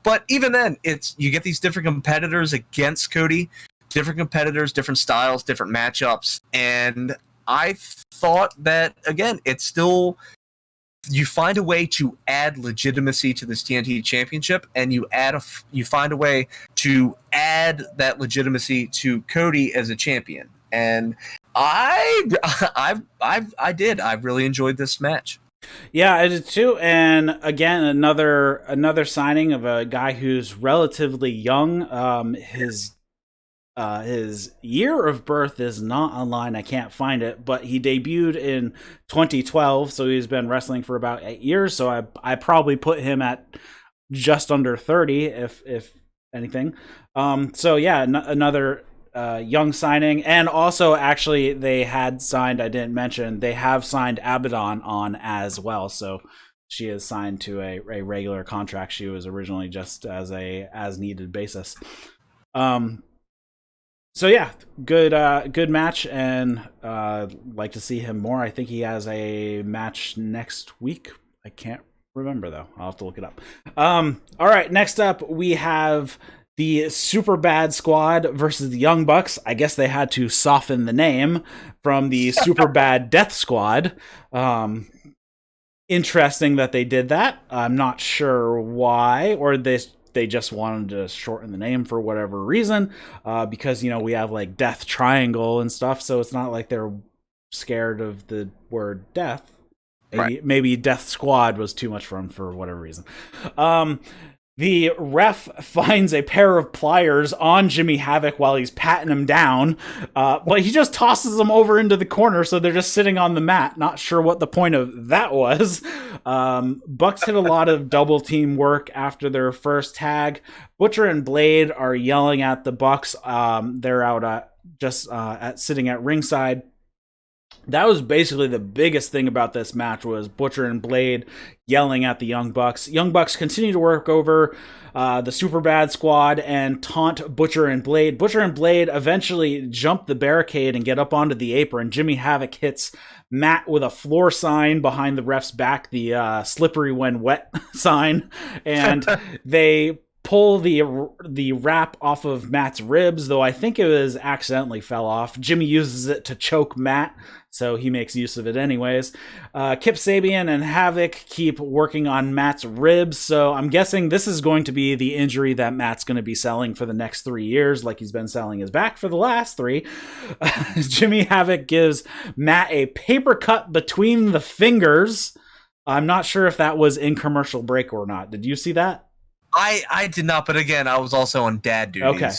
Speaker 2: But even then, you get these different competitors against Cody, different competitors, different styles, different matchups, and I thought that, again, it's still, you find a way to add legitimacy to this TNT championship, and you find a way to add that legitimacy to Cody as a champion, and I did. I really enjoyed this match.
Speaker 1: Yeah, I did too. And again, another signing of a guy who's relatively young. His his year of birth is not online. I can't find it, but he debuted in 2012, so he's been wrestling for about 8 years. So I probably put him at just under 30, if anything. So yeah, another young signing. And also, actually, they had signed, I didn't mention, they have signed Abadon on as well. So she is signed to a regular contract. She was originally just as needed basis. So yeah, good match, and like to see him more. I think he has a match next week. I can't remember though. I'll have to look it up. All right, next up we have the Superbad Squad versus the Young Bucks. I guess they had to soften the name from the Superbad Death Squad. Interesting that they did that. I'm not sure why, or they just wanted to shorten the name for whatever reason, because we have like Death Triangle and stuff, so it's not like they're scared of the word death. Maybe Death Squad was too much for them for whatever reason. The ref finds a pair of pliers on Jimmy Havoc while he's patting him down, but he just tosses them over into the corner, so they're just sitting on the mat. Not sure what the point of that was. Bucks hit a lot of double team work after their first tag. Butcher and Blade are yelling at the Bucks. They're out sitting at ringside. That was basically the biggest thing about this match, was Butcher and Blade yelling at the Young Bucks. Young Bucks continue to work over the Superbad Squad and taunt Butcher and Blade. Butcher and Blade eventually jump the barricade and get up onto the apron. Jimmy Havoc hits Matt with a floor sign behind the ref's back, the slippery when wet sign, and they pull the wrap off of Matt's ribs, though I think it was accidentally fell off. Jimmy uses it to choke Matt, so he makes use of it anyways. Kip Sabian and Havoc keep working on Matt's ribs, so I'm guessing this is going to be the injury that Matt's going to be selling for the next 3 years, like he's been selling his back for the last 3. Jimmy Havoc gives Matt a paper cut between the fingers. I'm not sure if that was in commercial break or not. Did you see that?
Speaker 2: I did not, but again, I was also on dad duty.
Speaker 1: Okay.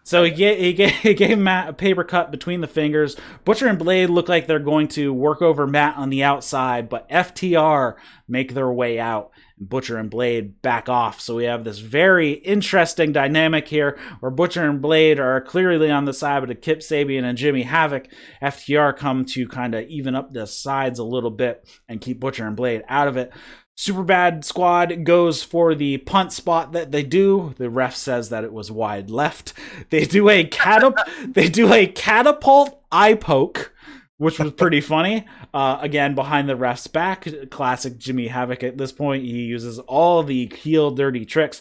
Speaker 1: So he gave Matt a paper cut between the fingers. Butcher and Blade look like they're going to work over Matt on the outside, but FTR make their way out. Butcher and Blade back off. So we have this very interesting dynamic here where Butcher and Blade are clearly on the side of Kip Sabian and Jimmy Havoc. FTR come to kind of even up the sides a little bit and keep Butcher and Blade out of it. Superbad Squad goes for the punt spot that they do. The ref says that it was wide left. They do a catapult eye poke, which was pretty funny. Again, behind the ref's back. Classic Jimmy Havoc at this point. He uses all the heel dirty tricks.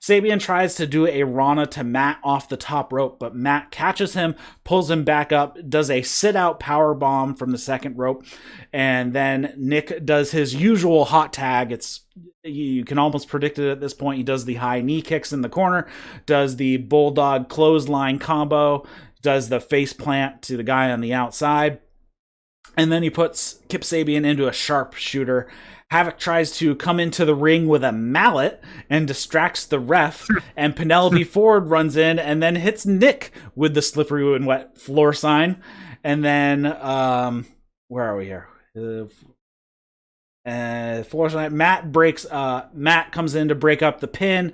Speaker 1: Sabian tries to do a Rana to Matt off the top rope, but Matt catches him, pulls him back up, does a sit-out power bomb from the second rope, and then Nick does his usual hot tag. You can almost predict it at this point. He does the high knee kicks in the corner, does the bulldog clothesline combo, does the face plant to the guy on the outside, and then he puts Kip Sabian into a sharpshooter. Havoc tries to come into the ring with a mallet and distracts the ref, and Penelope Ford runs in and then hits Nick with the slippery and wet floor sign. And then, where are we here? Floor sign. Matt comes in to break up the pin.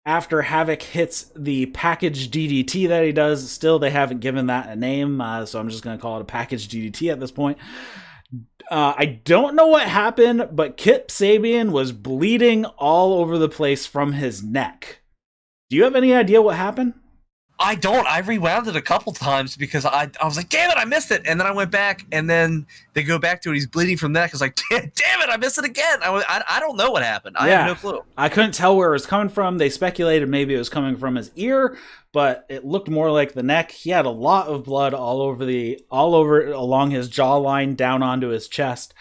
Speaker 1: After Havoc hits the package DDT that he does, still they haven't given that a name, so I'm just going to call it a package DDT at this point. I don't know what happened, but Kip Sabian was bleeding all over the place from his neck. Do you have any idea what happened?
Speaker 2: I don't. I rewound it a couple times because I was like, damn it, I missed it. And then I went back, and then they go back to it. He's bleeding from the neck. I was like, damn it, I missed it again. I don't know what happened. I have no clue.
Speaker 1: I couldn't tell where it was coming from. They speculated maybe it was coming from his ear, but it looked more like the neck. He had a lot of blood all over along his jawline down onto his chest.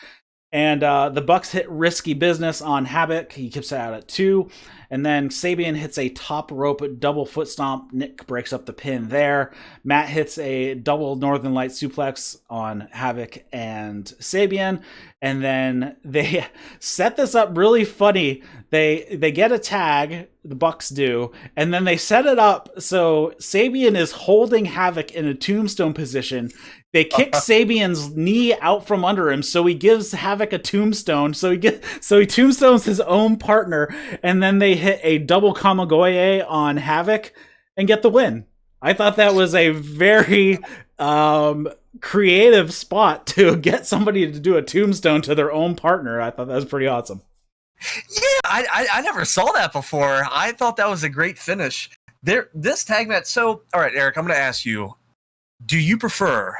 Speaker 1: And the Bucks hit risky business on Havoc. He keeps it out at 2. And then Sabian hits a top rope double foot stomp. Nick breaks up the pin there. Matt hits a double Northern Light suplex on Havoc and Sabian. And then they set this up really funny. They get a tag, the Bucks do, and then they set it up so Sabian is holding Havoc in a tombstone position. They kick Sabian's knee out from under him, so he gives Havoc a tombstone. So he tombstones his own partner, and then they hit a double Kamigoye on Havoc and get the win. I thought that was a very creative spot to get somebody to do a tombstone to their own partner. I thought that was pretty awesome.
Speaker 2: Yeah, I never saw that before. I thought that was a great finish. This tag match. So, all right, Eric, I'm going to ask you: do you prefer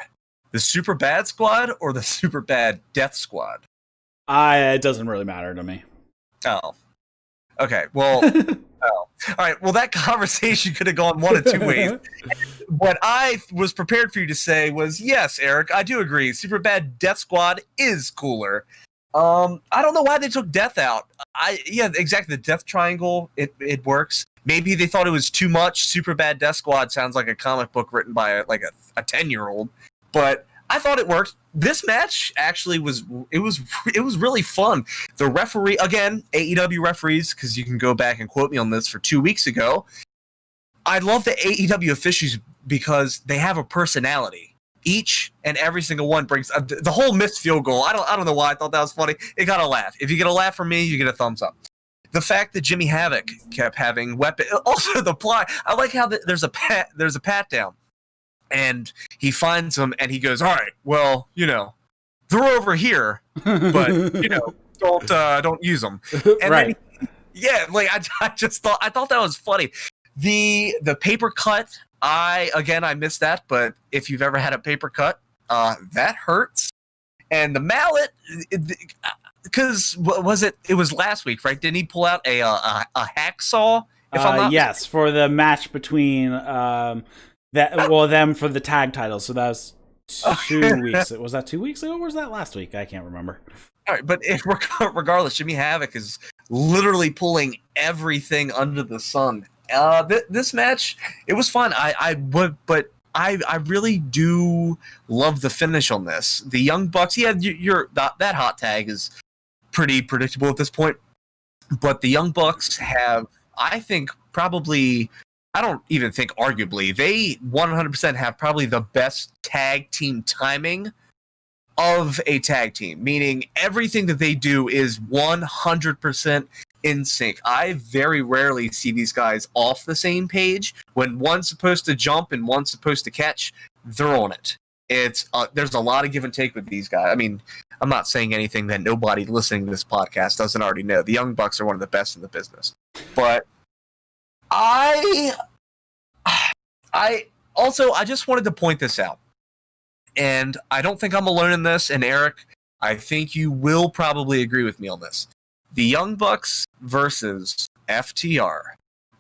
Speaker 2: the Superbad squad or the Superbad Death Squad?
Speaker 1: It doesn't really matter to me.
Speaker 2: Oh, okay. Well, all right. Well, that conversation could have gone one of two ways. What I was prepared for you to say was, yes, Eric, I do agree. Superbad Death Squad is cooler. I don't know why they took Death out. Yeah, exactly. The Death Triangle, it works. Maybe they thought it was too much. Superbad Death Squad sounds like a comic book written by a 10-year-old. But I thought it worked. This match actually was really fun. The referee, again, AEW referees, because you can go back and quote me on this for 2 weeks ago. I love the AEW officials because they have a personality. Each and every single one brings the whole missed field goal. I don't know why I thought that was funny. It got a laugh. If you get a laugh from me, you get a thumbs up. The fact that Jimmy Havoc kept having weapon, also the plot. I like how there's a pat down, and he finds them and he goes, "All right, well, they're over here, but don't use them." And
Speaker 1: right.
Speaker 2: I just thought that was funny. The paper cut. I missed that, but if you've ever had a paper cut, that hurts. And the mallet, because it was last week, right? Didn't he pull out a hacksaw? If I'm not
Speaker 1: yes, for the match between them for the tag title. So that was 2 weeks. Was that 2 weeks ago, or was that last week? I can't remember.
Speaker 2: All right, but regardless, Jimmy Havoc is literally pulling everything under the sun. This match, it was fun. I really do love the finish on this. The Young Bucks, yeah, that hot tag is pretty predictable at this point. But the Young Bucks have, I think, probably, I don't even think arguably, they 100% have probably the best tag team timing of a tag team. Meaning everything that they do is 100% in sync. I very rarely see these guys off the same page. When one's supposed to jump and one's supposed to catch, they're on it. It's there's a lot of give and take with these guys. I mean, I'm not saying anything that nobody listening to this podcast doesn't already know. The Young Bucks are one of the best in the business. But I just wanted to point this out. And I don't think I'm alone in this. And Eric, I think you will probably agree with me on this. The Young Bucks versus FTR.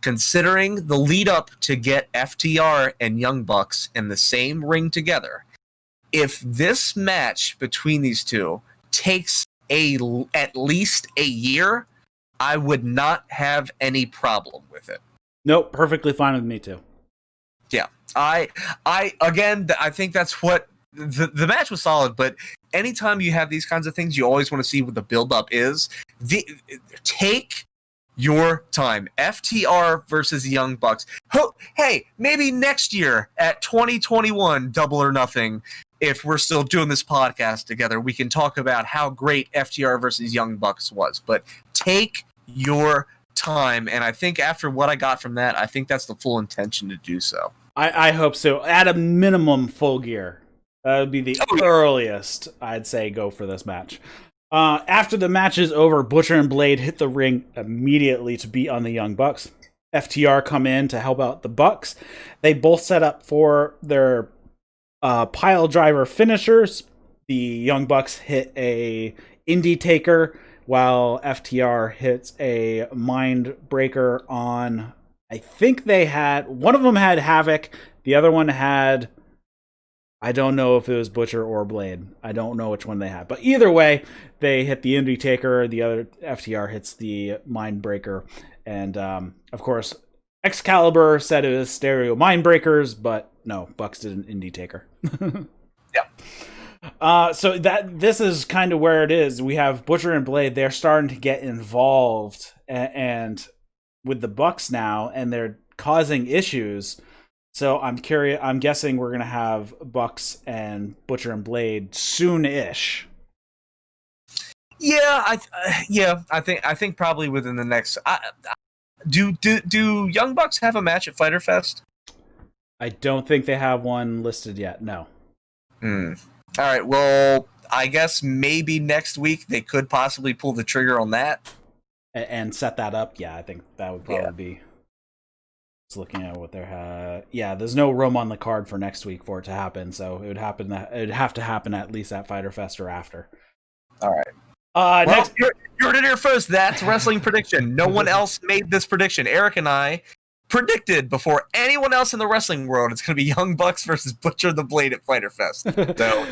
Speaker 2: Considering the lead up to get FTR and Young Bucks in the same ring together, if this match between these two takes at least a year, I would not have any problem with it.
Speaker 1: Nope, perfectly fine with me too.
Speaker 2: Yeah, I think that's what the match was solid, but anytime you have these kinds of things, you always want to see what the build-up is. Take your time. FTR versus the Young Bucks. Hey, maybe next year at 2021, Double or Nothing, if we're still doing this podcast together, we can talk about how great FTR versus Young Bucks was. But take your time, and I think after what I got from that, I think that's the full intention to do so.
Speaker 1: I hope so. At a minimum, Full Gear. That would be the earliest I'd say go for this match. After the match is over, Butcher and Blade hit the ring immediately to beat on the Young Bucks. FTR come in to help out the Bucks. They both set up for their pile driver finishers. The Young Bucks hit a Indie Taker, while FTR hits a Mind Breaker on, I think they had, one of them had Havoc, the other one had, I don't know if it was Butcher or Blade. I don't know which one they had. But either way, they hit the Indie Taker. The other FTR hits the Mind Breaker. And of course, Excalibur said it was Stereo Mindbreakers, but no, Bucks did an Indie Taker.
Speaker 2: Yeah.
Speaker 1: So this is kind of where it is. We have Butcher and Blade. They're starting to get involved and with the Bucks now, and they're causing issues. So I'm curious. I'm guessing we're gonna have Bucks and Butcher and Blade soon-ish.
Speaker 2: Yeah, I think probably within the next. Do Young Bucks have a match at Fyter Fest?
Speaker 1: I don't think they have one listed yet. No.
Speaker 2: All right. Well, I guess maybe next week they could possibly pull the trigger on that
Speaker 1: and set that up. Yeah, I think that would probably be. Just looking at what they're. Yeah, there's no room on the card for next week for it to happen, so it would happen. It would have to happen at least at Fyter Fest or after.
Speaker 2: All right.
Speaker 1: Well,
Speaker 2: next, you heard it here first. That's wrestling prediction. No one else made this prediction. Eric and I predicted before anyone else in the wrestling world it's going to be Young Bucks versus Butcher the Blade at Fyter Fest. So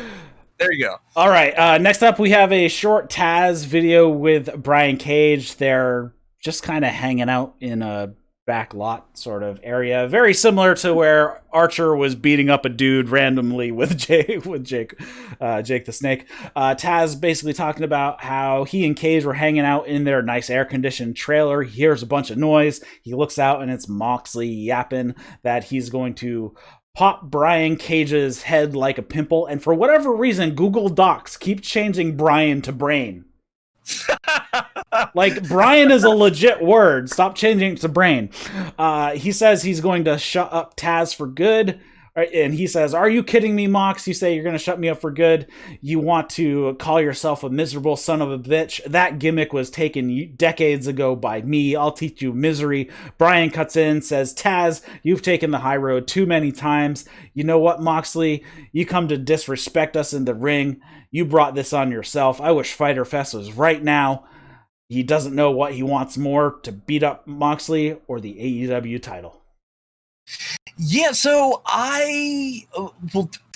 Speaker 2: there you go.
Speaker 1: All right. Next up, we have a short Taz video with Brian Cage. They're just kind of hanging out in a back lot sort of area, very similar to where Archer was beating up a dude randomly with Jake the Snake. Taz basically talking about how he and Cage were hanging out in their nice air-conditioned trailer. He hears a bunch of noise. He looks out, and it's Moxley yapping that he's going to pop Brian Cage's head like a pimple. And for whatever reason, Google Docs keep changing Brian to Brain. Like, Brian is a legit word. Stop changing it to Brain. He says he's going to shut up Taz for good. And he says, "Are you kidding me, Mox? You say you're going to shut me up for good? You want to call yourself a miserable son of a bitch? That gimmick was taken decades ago by me. I'll teach you misery." Brian cuts in, says, "Taz, you've taken the high road too many times. You know what, Moxley? You come to disrespect us in the ring. You brought this on yourself. I wish Fyter Fest was right now." He doesn't know what he wants more, to beat up Moxley or the AEW title.
Speaker 2: Yeah, so I'm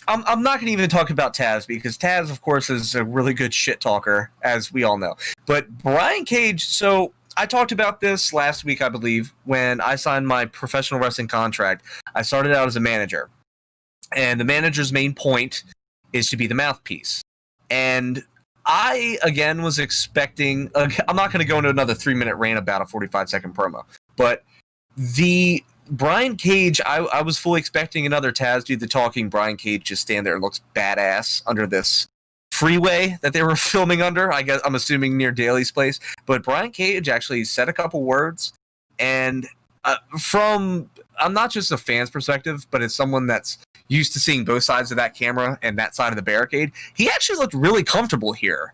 Speaker 2: not going to even talk about Taz, because Taz, of course, is a really good shit talker, as we all know. But Brian Cage, so I talked about this last week, I believe, when I signed my professional wrestling contract. I started out as a manager, and the manager's main point is to be the mouthpiece. And I, again, was expecting... I'm not going to go into another 3-minute rant about a 45-second promo, but the Brian Cage, I was fully expecting another Taz do the talking. Brian Cage just stand there and looks badass under this freeway that they were filming under. I'm assuming near Daly's place. But Brian Cage actually said a couple words, and I'm not just a fan's perspective, but as someone that's used to seeing both sides of that camera and that side of the barricade, he actually looked really comfortable here.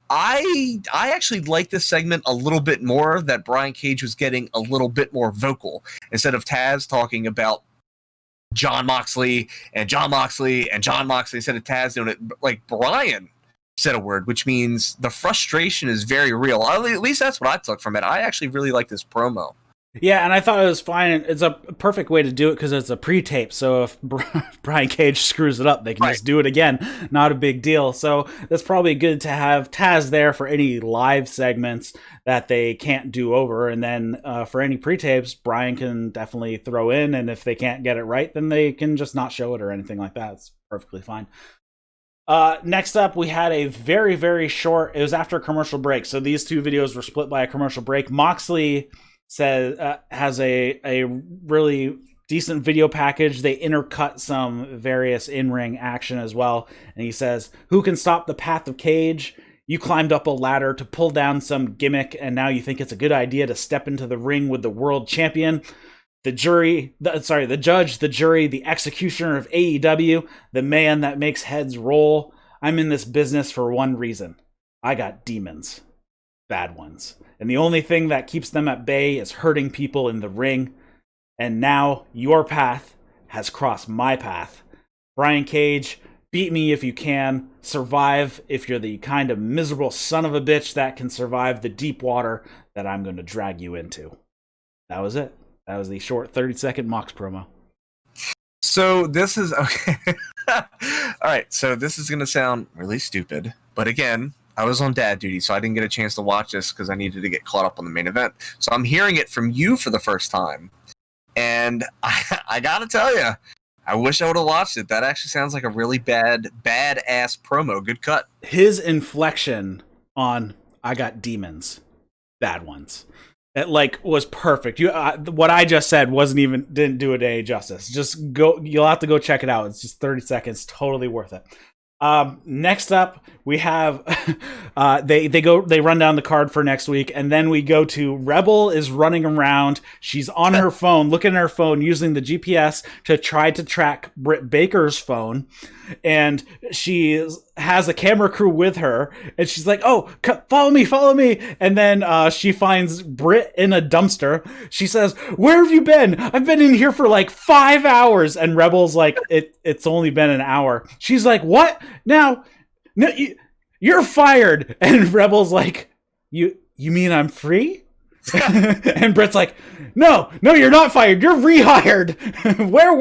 Speaker 2: I actually like this segment a little bit more, that Brian Cage was getting a little bit more vocal instead of Taz talking about John Moxley and John Moxley and John Moxley, instead of Taz doing it like Brian said a word, which means the frustration is very real. At least that's what I took from it. I actually really like this promo.
Speaker 1: Yeah, and I thought it was fine. It's a perfect way to do it because it's a pre-tape. So if Brian Cage screws it up, they can just do it again. Not a big deal. So that's probably good to have Taz there for any live segments that they can't do over. And then for any pre-tapes, Brian can definitely throw in. And if they can't get it right, then they can just not show it or anything like that. It's perfectly fine. Next up, we had a very, very short... It was after a commercial break. So these two videos were split by a commercial break. Moxley has a really decent video package. They intercut some various in-ring action as well. And he says, "Who can stop the path of Cage? You climbed up a ladder to pull down some gimmick, and now you think it's a good idea to step into the ring with the world champion. The judge, the jury, the executioner of AEW, the man that makes heads roll. I'm in this business for one reason. I got demons. Bad ones. And the only thing that keeps them at bay is hurting people in the ring. And now your path has crossed my path. Brian Cage, beat me if you can. Survive if you're the kind of miserable son of a bitch that can survive the deep water that I'm going to drag you into." That was it. That was the short 30-second Mox promo.
Speaker 2: So this is... Okay. All right, so this is going to sound really stupid. But again, I was on dad duty, so I didn't get a chance to watch this because I needed to get caught up on the main event. So I'm hearing it from you for the first time. And I gotta tell you, I wish I would have watched it. That actually sounds like a really badass promo. Good cut.
Speaker 1: His inflection on "I got demons, bad ones," it was perfect. What I just said didn't do it any justice. Just go. You'll have to go check it out. It's just 30 seconds. Totally worth it. Next up, we have they run down the card for next week, and then we go to Rebel is running around. She's on her phone, looking at her phone, using the GPS to try to track Britt Baker's phone, and she has a camera crew with her, and she's like, "Oh, follow me!" And then she finds Britt in a dumpster. She says, "Where have you been? I've been in here for like 5 hours." And Rebel's like, "It's only been an hour." She's like, "What? Now, no, you're fired." And Rebel's like, "You mean I'm free?" And Britt's like, No, you're not fired. You're rehired. Where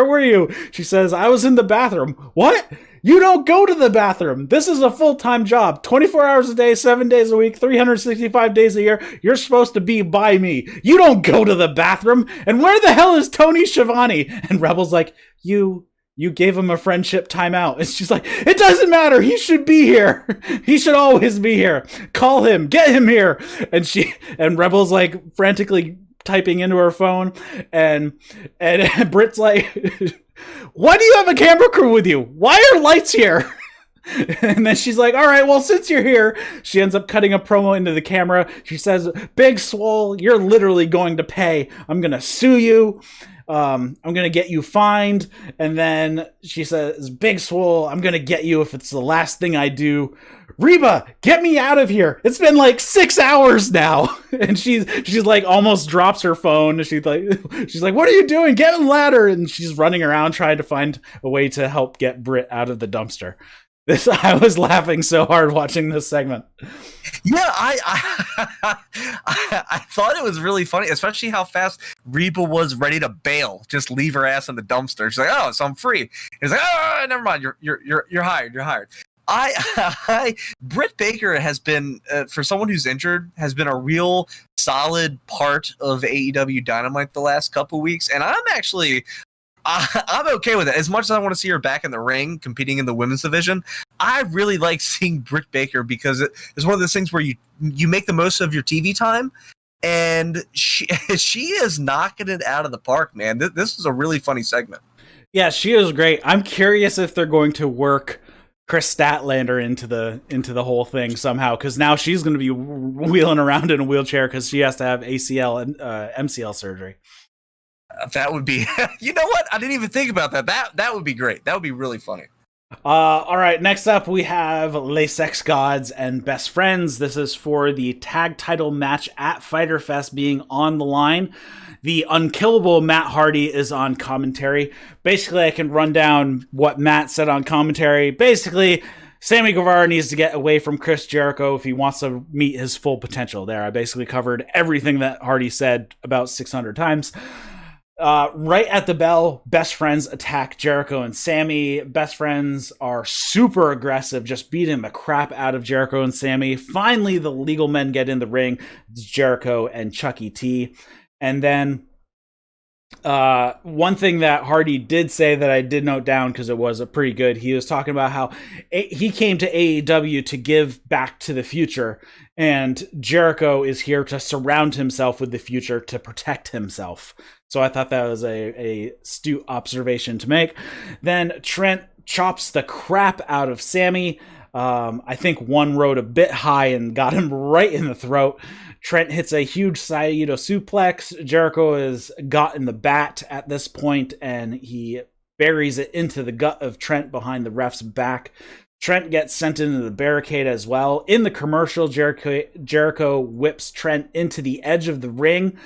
Speaker 1: were you? She says, "I was in the bathroom." What? You don't go to the bathroom. This is a full-time job. 24 hours a day, 7 days a week, 365 days a year. You're supposed to be by me. You don't go to the bathroom. And where the hell is Tony Schiavone? And Rebel's like, You gave him a friendship timeout. And she's like, "It doesn't matter. He should be here. He should always be here. Call him. Get him here." And Rebel's like frantically typing into her phone. And Britt's like, "Why do you have a camera crew with you? Why are lights here?" And then she's like, "All right, well, since you're here," she ends up cutting a promo into the camera. She says, "Big Swole, you're literally going to pay. I'm going to sue you. I'm going to get you fined." And then she says, "Big Swole, I'm going to get you if it's the last thing I do. Reba, get me out of here. It's been like 6 hours now." And she's like almost drops her phone. She's like, "What are you doing? Get a ladder." And she's running around trying to find a way to help get Britt out of the dumpster. I was laughing so hard watching this segment.
Speaker 2: Yeah, I thought it was really funny, especially how fast Reba was ready to bail, just leave her ass in the dumpster. She's like, "Oh, so I'm free." He's like, "Oh, never mind. You're hired. You're hired." Britt Baker has been, for someone who's injured, has been a real solid part of AEW Dynamite the last couple weeks, and I'm okay with it. As much as I want to see her back in the ring competing in the women's division, I really like seeing Britt Baker because it's one of those things where you make the most of your TV time, and she is knocking it out of the park, man. This is a really funny segment.
Speaker 1: Yeah, she is great. I'm curious if they're going to work Chris Statlander into the whole thing somehow, because now she's going to be wheeling around in a wheelchair because she has to have ACL and MCL surgery.
Speaker 2: That would be, you know what? I didn't even think about that. That would be great. That would be really funny.
Speaker 1: All right. Next up, we have Les Sex Gods and Best Friends. This is for the tag title match at Fyter Fest being on the line. The unkillable Matt Hardy is on commentary. Basically, I can run down what Matt said on commentary. Basically, Sammy Guevara needs to get away from Chris Jericho if he wants to meet his full potential there. I basically covered everything that Hardy said about 600 times. Right at the bell, Best Friends attack Jericho and Sammy. Best Friends are super aggressive, just beating the crap out of Jericho and Sammy. Finally, the legal men get in the ring. It's Jericho and Chucky T. And then one thing that Hardy did say that I did note down because it was pretty good. He was talking about how he came to AEW to give back to the future, and Jericho is here to surround himself with the future to protect himself. So I thought that was a astute observation to make. Then Trent chops the crap out of Sammy. I think one rode a bit high and got him right in the throat. Trent hits a huge Saito suplex. Jericho has gotten the bat at this point, and he buries it into the gut of Trent behind the ref's back. Trent gets sent into the barricade as well. In the commercial, Jericho whips Trent into the edge of the ring.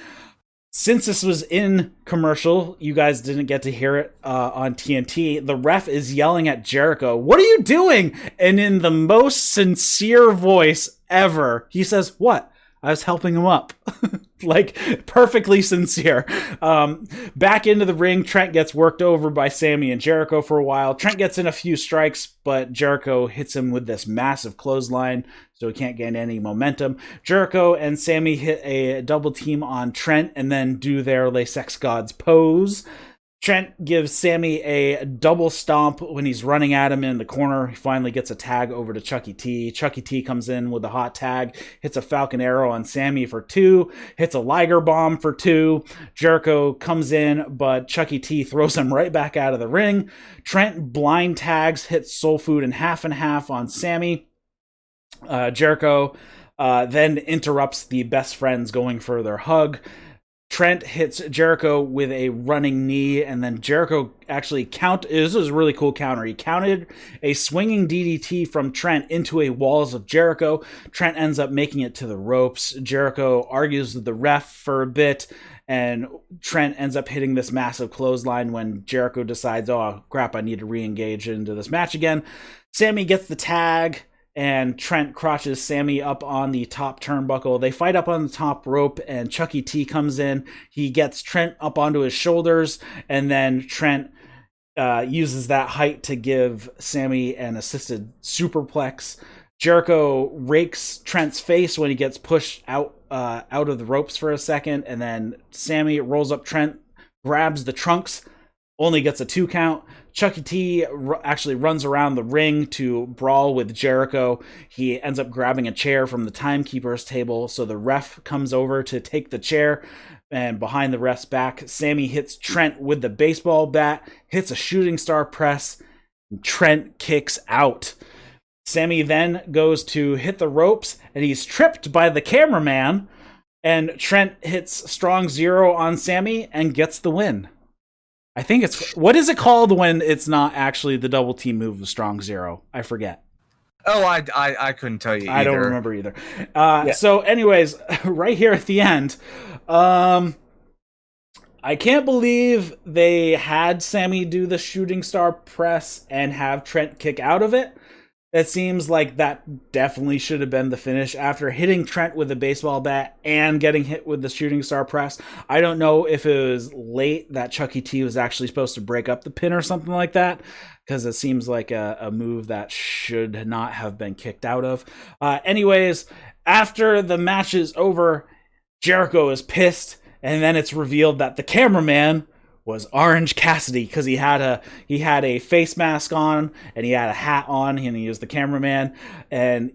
Speaker 1: Since this was in commercial, you guys didn't get to hear it on TNT. The ref is yelling at Jericho, "What are you doing?" And in the most sincere voice ever, he says, "What? I was helping him up." like perfectly sincere. Back into the ring, Trent gets worked over by Sammy and Jericho for a while. Trent gets in a few strikes, but Jericho hits him with this massive clothesline, so he can't gain any momentum. Jericho and Sammy hit a double team on Trent and then do their Les Sex Gods pose. Trent gives Sammy a double stomp when he's running at him in the corner. He finally gets a tag over to Chucky T. Chucky T comes in with a hot tag, hits a Falcon Arrow on Sammy for 2, hits a Liger Bomb for 2. Jericho comes in, but Chucky T throws him right back out of the ring. Trent blind tags, hits Soul Food in half and half on Sammy. Jericho then interrupts the best friends going for their hug. Trent hits Jericho with a running knee, and then Jericho actually this was a really cool counter. He counted a swinging DDT from Trent into a Walls of Jericho. Trent ends up making it to the ropes. Jericho argues with the ref for a bit, and Trent ends up hitting this massive clothesline when Jericho decides, oh crap, I need to re-engage into this match again. Sammy gets the tag, and Trent crotches Sammy up on the top turnbuckle. They fight up on the top rope, and Chucky T comes in. He gets Trent up onto his shoulders, and then Trent uses that height to give Sammy an assisted superplex. Jericho rakes Trent's face when he gets pushed out of the ropes for a second, and then Sammy rolls up Trent, grabs the trunks, only gets a 2 count. Chucky T actually runs around the ring to brawl with Jericho. He ends up grabbing a chair from the timekeeper's table, so the ref comes over to take the chair, and behind the ref's back, Sammy hits Trent with the baseball bat, hits a shooting star press, and Trent kicks out. Sammy then goes to hit the ropes, and he's tripped by the cameraman, and Trent hits Strong Zero on Sammy and gets the win. I think what is it called when it's not actually the double team move of Strong Zero? I forget.
Speaker 2: Oh, I couldn't tell you either.
Speaker 1: I don't remember either. So anyways, right here at the end, I can't believe they had Sammy do the shooting star press and have Trent kick out of it. It seems like that definitely should have been the finish after hitting Trent with a baseball bat and getting hit with the shooting star press. I don't know if it was late that Chucky T was actually supposed to break up the pin or something like that, because it seems like a move that should not have been kicked out of. Anyways, after the match is over, Jericho is pissed, and then it's revealed that the cameraman was Orange Cassidy, because he had a face mask on and he had a hat on, and he was the cameraman, and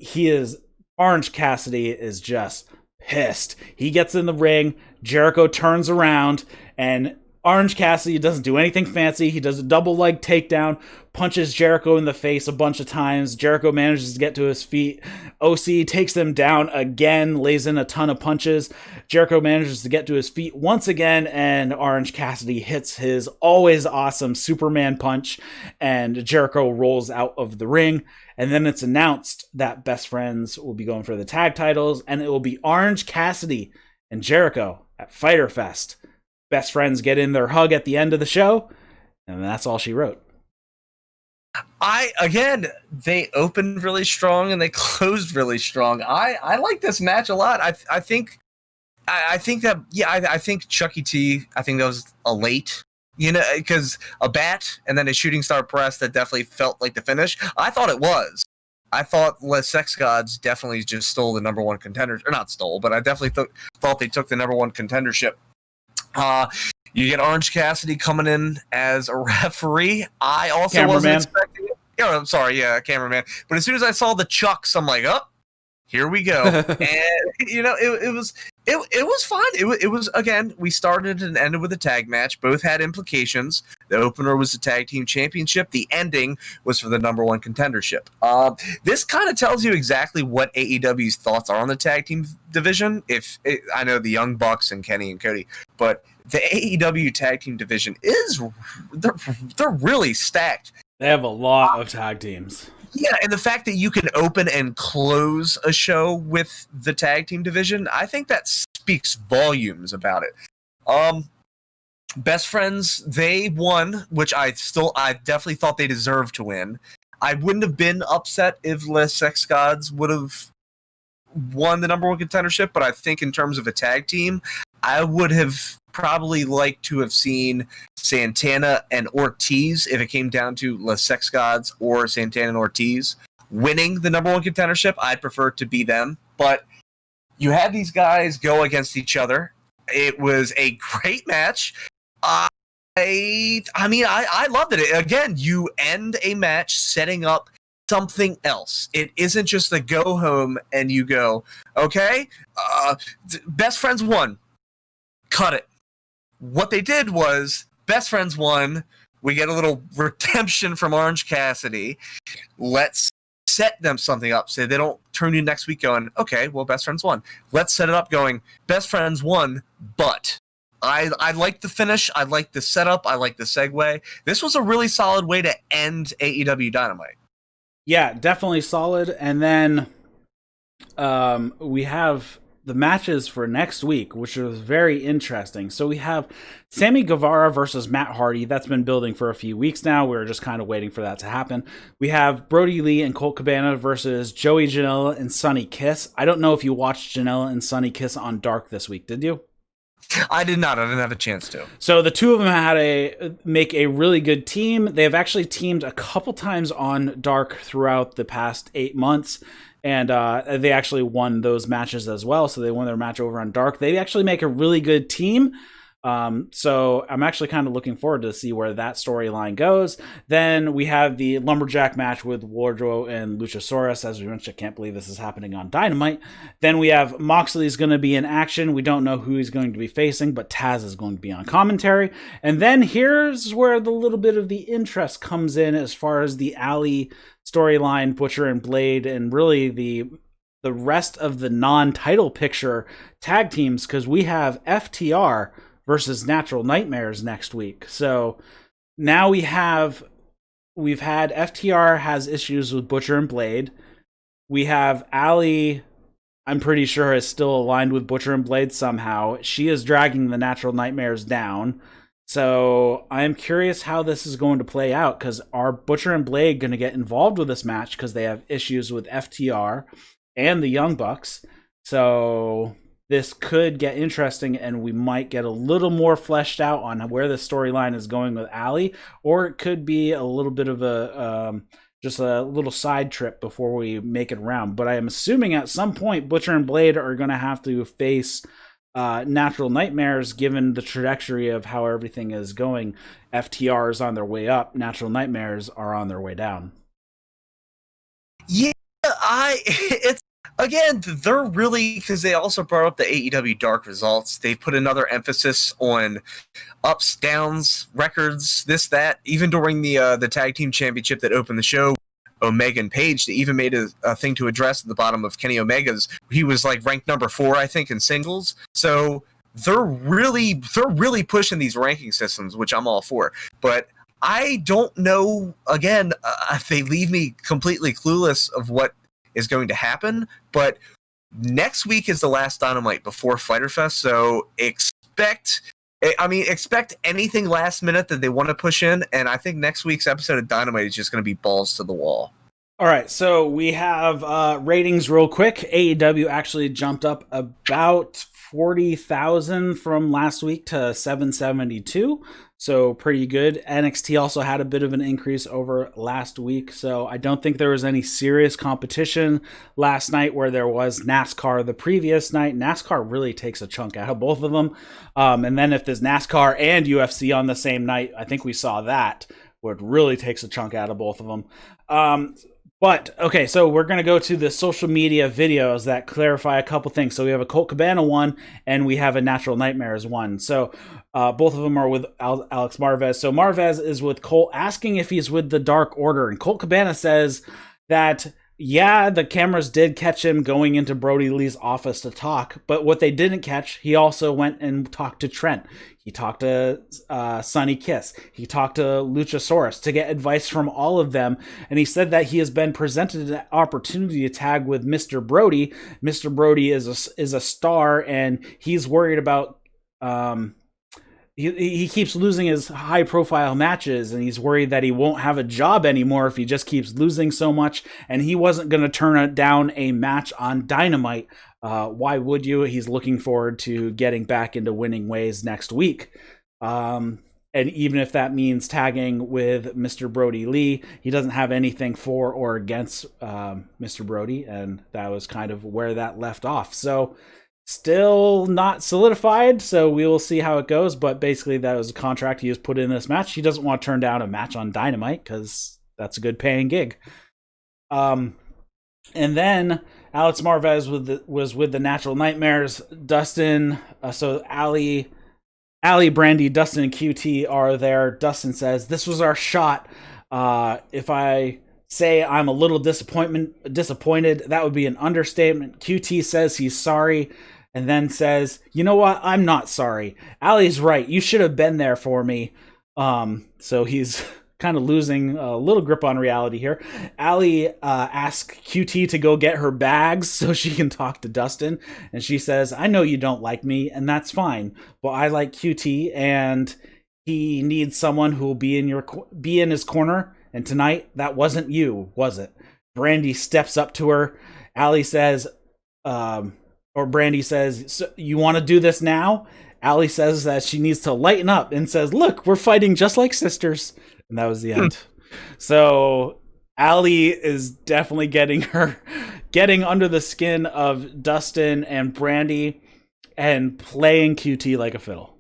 Speaker 1: Orange Cassidy is just pissed. He gets in the ring, Jericho turns around, and Orange Cassidy doesn't do anything fancy. He does a double leg takedown, punches Jericho in the face a bunch of times. Jericho manages to get to his feet. OC takes them down again, lays in a ton of punches. Jericho manages to get to his feet once again, and Orange Cassidy hits his always awesome Superman punch, and Jericho rolls out of the ring. And then it's announced that Best Friends will be going for the tag titles, and it will be Orange Cassidy and Jericho at Fyter Fest. Best Friends get in their hug at the end of the show, and that's all she wrote.
Speaker 2: They opened really strong and they closed really strong. I like this match a lot. I think Chucky T, I think that was a late, because a bat and then a shooting star press that definitely felt like the finish. I thought it was. I thought Les Sex Gods definitely just stole the number one contender, or not stole, but I definitely thought they took the number one contendership. You get Orange Cassidy coming in as a referee. I also wasn't expecting it. Yeah, I'm sorry, cameraman. But as soon as I saw the chucks, I'm like, oh, here we go. And it was fine. It was again. We started and ended with a tag match. Both had implications. The opener was the tag team championship. The ending was for the number one contendership. This kind of tells you exactly what AEW's thoughts are on the tag team division. I know the Young Bucks and Kenny and Cody, but the AEW tag team division they're really stacked.
Speaker 1: They have a lot of tag teams.
Speaker 2: Yeah, and the fact that you can open and close a show with the tag team division, I think that speaks volumes about it. Best Friends, they won, which I definitely thought they deserved to win. I wouldn't have been upset if Les Sex Gods would have won the number one contendership, but I think in terms of a tag team, I would have probably liked to have seen Santana and Ortiz, if it came down to Les Sex Gods or Santana and Ortiz winning the number one contendership. I'd prefer it to be them, but you had these guys go against each other. It was a great match. I loved it. Again, you end a match setting up something else. It isn't just a go home and you go, okay, best friends won. Cut it. What they did was best friends won. We get a little redemption from Orange Cassidy. Let's set them something up so they don't turn you next week going, okay, well, best friends won. Let's set it up going, best friends won, but I like the finish. I like the setup. I like the segue. This was a really solid way to end AEW Dynamite.
Speaker 1: Yeah, definitely solid. And then we have the matches for next week, which is very interesting. So we have Sammy Guevara versus Matt Hardy. That's been building for a few weeks now. We're just kind of waiting for that to happen. We have Brodie Lee and Colt Cabana versus Joey Janela and Sonny Kiss. I don't know if you watched Janela and Sonny Kiss on Dark this week, did you?
Speaker 2: I did not. I didn't have a chance to.
Speaker 1: So the two of them had make a really good team. They have actually teamed a couple times on Dark throughout the past 8 months. And they actually won those matches as well. So they won their match over on Dark. They actually make a really good team. So I'm actually kind of looking forward to see where that storyline goes. Then we have the Lumberjack match with Wardrow and Luchasaurus. As we mentioned, I can't believe this is happening on Dynamite. Then we have Moxley's going to be in action. We don't know who he's going to be facing, but Taz is going to be on commentary. And then here's where the little bit of the interest comes in as far as the Allie storyline, Butcher and Blade, and really the rest of the non-title picture tag teams, because we have FTR versus Natural Nightmares next week. So now we've had FTR has issues with Butcher and Blade. We have Allie, I'm pretty sure, is still aligned with Butcher and Blade somehow. She is dragging the Natural Nightmares down. So I'm curious how this is going to play out, because are Butcher and Blade going to get involved with this match because they have issues with FTR and the Young Bucks? So this could get interesting, and we might get a little more fleshed out on where the storyline is going with Allie, or it could be a little bit of a just a little side trip before we make it around. But I am assuming at some point Butcher and Blade are going to have to face Natural Nightmares, given the trajectory of how everything is going. FTR is on their way up. Natural Nightmares are on their way down.
Speaker 2: Yeah, it's again, they're really, because they also brought up the AEW Dark results. They've put another emphasis on ups, downs, records, this, that. Even during the tag team championship that opened the show, Omega and Page, they even made a thing to address at the bottom of Kenny Omega's. He was like ranked number 4, I think, in singles. So they're really pushing these ranking systems, which I'm all for. But I don't know, again, they leave me completely clueless of what is going to happen. But next week is the last Dynamite before Fyter Fest, so expect anything last minute that they want to push in, and I think next week's episode of Dynamite is just going to be balls to the wall.
Speaker 1: All right, so we have ratings real quick. AEW actually jumped up about 40,000 from last week to 772, so pretty good. NXT also had a bit of an increase over last week, so I don't think there was any serious competition last night where there was NASCAR the previous night. NASCAR really takes a chunk out of both of them, and then if there's NASCAR and UFC on the same night, I think we saw that, where it really takes a chunk out of both of them. But, okay, so we're going to go to the social media videos that clarify a couple things. So we have a Colt Cabana one, and we have a Natural Nightmares one. So both of them are with Alex Marvez. So Marvez is with Colt, asking if he's with the Dark Order. And Colt Cabana says that, yeah, the cameras did catch him going into Brodie Lee's office to talk. But what they didn't catch, he also went and talked to Trent. He talked to Sonny Kiss. He talked to Luchasaurus to get advice from all of them. And he said that he has been presented an opportunity to tag with Mr. Brodie. Mr. Brodie is a star, and he's worried about he keeps losing his high profile matches, and he's worried that he won't have a job anymore if he just keeps losing so much. And he wasn't going to turn down a match on Dynamite. Why would you? He's looking forward to getting back into winning ways next week. And even if that means tagging with Mr. Brodie Lee, he doesn't have anything for or against Mr. Brodie, and that was kind of where that left off. So still not solidified, so we will see how it goes, but basically that was a contract he was put in this match. He doesn't want to turn down a match on Dynamite because that's a good paying gig. And then Alex Marvez was with the Natural Nightmares. Dustin, so Allie, Brandy, Dustin, and QT are there. Dustin says, "This was our shot. If I say I'm a little disappointed, that would be an understatement." QT says he's sorry, and then says, "You know what? I'm not sorry. Allie's right. You should have been there for me." So he's kind of losing a little grip on reality here. Allie asks QT to go get her bags so she can talk to Dustin, and she says, "I know you don't like me, and that's fine, but I like QT, and he needs someone who will be in his corner. And tonight, that wasn't you, was it?" Brandy steps up to her. Allie says, or Brandy says, "So you want to do this now?" Allie says that she needs to lighten up and says, "Look, we're fighting just like sisters." And that was the end. So Allie is definitely getting under the skin of Dustin and Brandy and playing QT like a fiddle.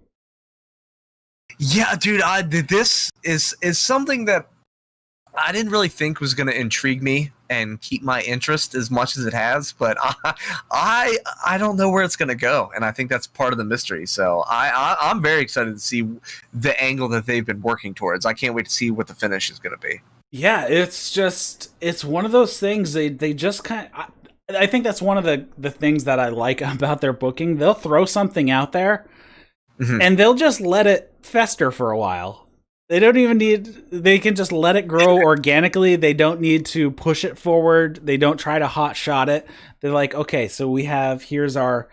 Speaker 2: Yeah, dude, this is something that I didn't really think was going to intrigue me and keep my interest as much as it has, but I don't know where it's going to go, and I think that's part of the mystery. So I'm very excited to see the angle that they've been working towards. I can't wait to see what the finish is going to be.
Speaker 1: Yeah, it's one of those things they just kind of, I think that's one of the things that I like about their booking. They'll throw something out there, and they'll just let it fester for a while. They don't even they can just let it grow organically. They don't need to push it forward. They don't try to hot shot it. They're like, okay, so here's our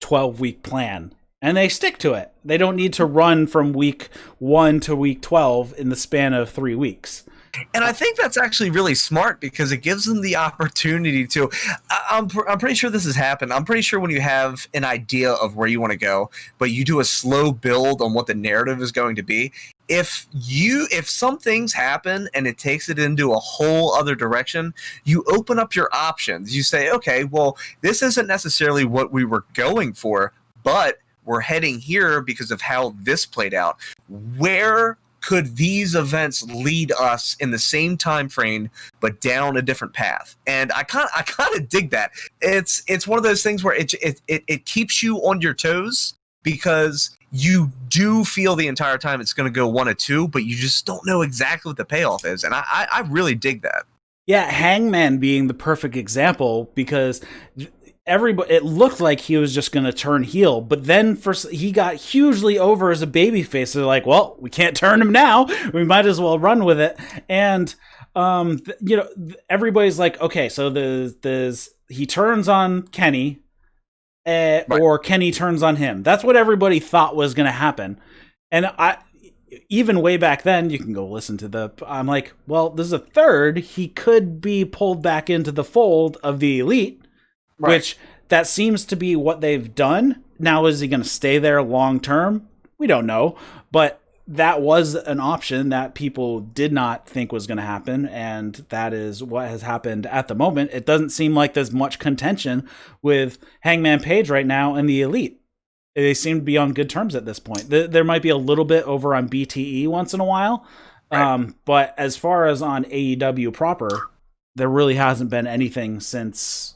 Speaker 1: 12-week plan. And they stick to it. They don't need to run from week 1 to week 12 in the span of 3 weeks.
Speaker 2: And I think that's actually really smart because it gives them the opportunity to. I'm pretty sure this has happened. I'm pretty sure when you have an idea of where you want to go, but you do a slow build on what the narrative is going to be. If some things happen and it takes it into a whole other direction, you open up your options. You say, okay, well, this isn't necessarily what we were going for, but we're heading here because of how this played out. Where could these events lead us in the same time frame but down a different path? And I kind of dig that. It's one of those things where it keeps you on your toes because you do feel the entire time it's going to go 1 or 2, but you just don't know exactly what the payoff is. And I really dig that. Yeah,
Speaker 1: Hangman being the perfect example because it looked like he was just going to turn heel, but then he got hugely over as a babyface. So they're like, well, we can't turn him now. We might as well run with it. And everybody's like, okay, so he turns on Kenny, right, or Kenny turns on him. That's what everybody thought was going to happen. And even way back then, you can go listen to I'm like, well, this is a third. He could be pulled back into the fold of the Elite. Right. Which that seems to be what they've done. Now, is he going to stay there long term? We don't know. But that was an option that people did not think was going to happen. And that is what has happened at the moment. It doesn't seem like there's much contention with Hangman Page right now and the Elite. They seem to be on good terms at this point. There might be a little bit over on BTE once in a while. Right. But as far as on AEW proper, there really hasn't been anything since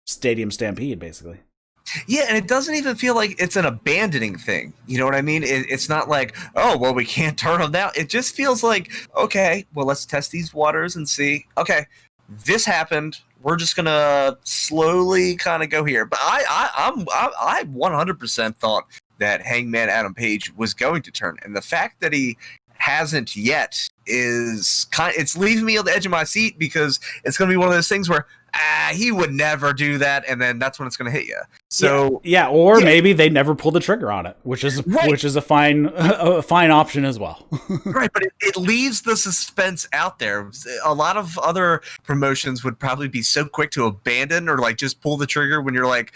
Speaker 1: Stadium Stampede, basically.
Speaker 2: Yeah, and it doesn't even feel like it's an abandoning thing. You know what I mean? It's not like, oh, well, we can't turn them down. It just feels like, okay, well, let's test these waters and see. Okay, this happened. We're just gonna slowly kind of go here. But I 100% thought that Hangman Adam Page was going to turn, and the fact that he hasn't yet it's leaving me on the edge of my seat because it's going to be one of those things where, he would never do that, and then that's when it's going to hit you. So
Speaker 1: maybe they never pull the trigger on it, which is a fine option as well.
Speaker 2: Right, but it leaves the suspense out there. A lot of other promotions would probably be so quick to abandon or like just pull the trigger when you're like,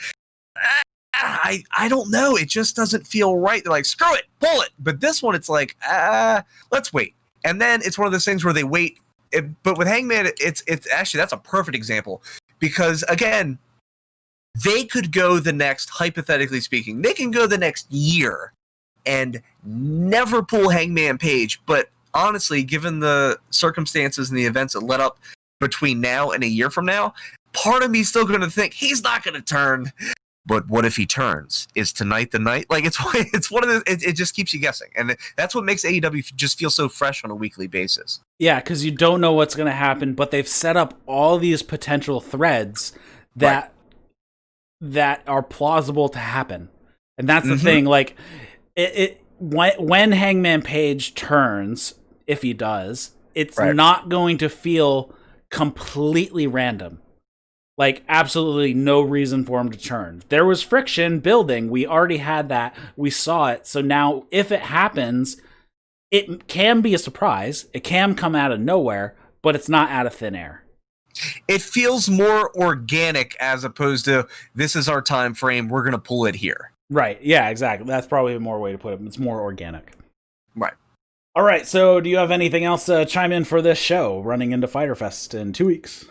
Speaker 2: I don't know, it just doesn't feel right. They're like, screw it, pull it. But this one, it's like, let's wait. And then it's one of those things where they wait. But with Hangman, it's actually, that's a perfect example, because again, they could go the next, hypothetically speaking, they can go the next year and never pull Hangman Page. But honestly, given the circumstances and the events that led up between now and a year from now, part of me is still going to think he's not going to turn. But what if he turns? Is tonight the night? Like, it's one of the, it just keeps you guessing. And that's what makes AEW just feel so fresh on a weekly basis.
Speaker 1: Yeah, because you don't know what's going to happen, but they've set up all these potential threads that are plausible to happen. And that's the thing. Like, when Hangman Page turns, if he does, it's not going to feel completely random. Like, absolutely no reason for him to turn. There was friction building. We already had that. We saw it. So now, if it happens, it can be a surprise. It can come out of nowhere, but it's not out of thin air.
Speaker 2: It feels more organic as opposed to, this is our time frame, we're going to pull it here.
Speaker 1: Right. Yeah, exactly. That's probably a more way to put it. It's more organic.
Speaker 2: Right.
Speaker 1: All right. So do you have anything else to chime in for this show running into Fyter Fest in 2 weeks?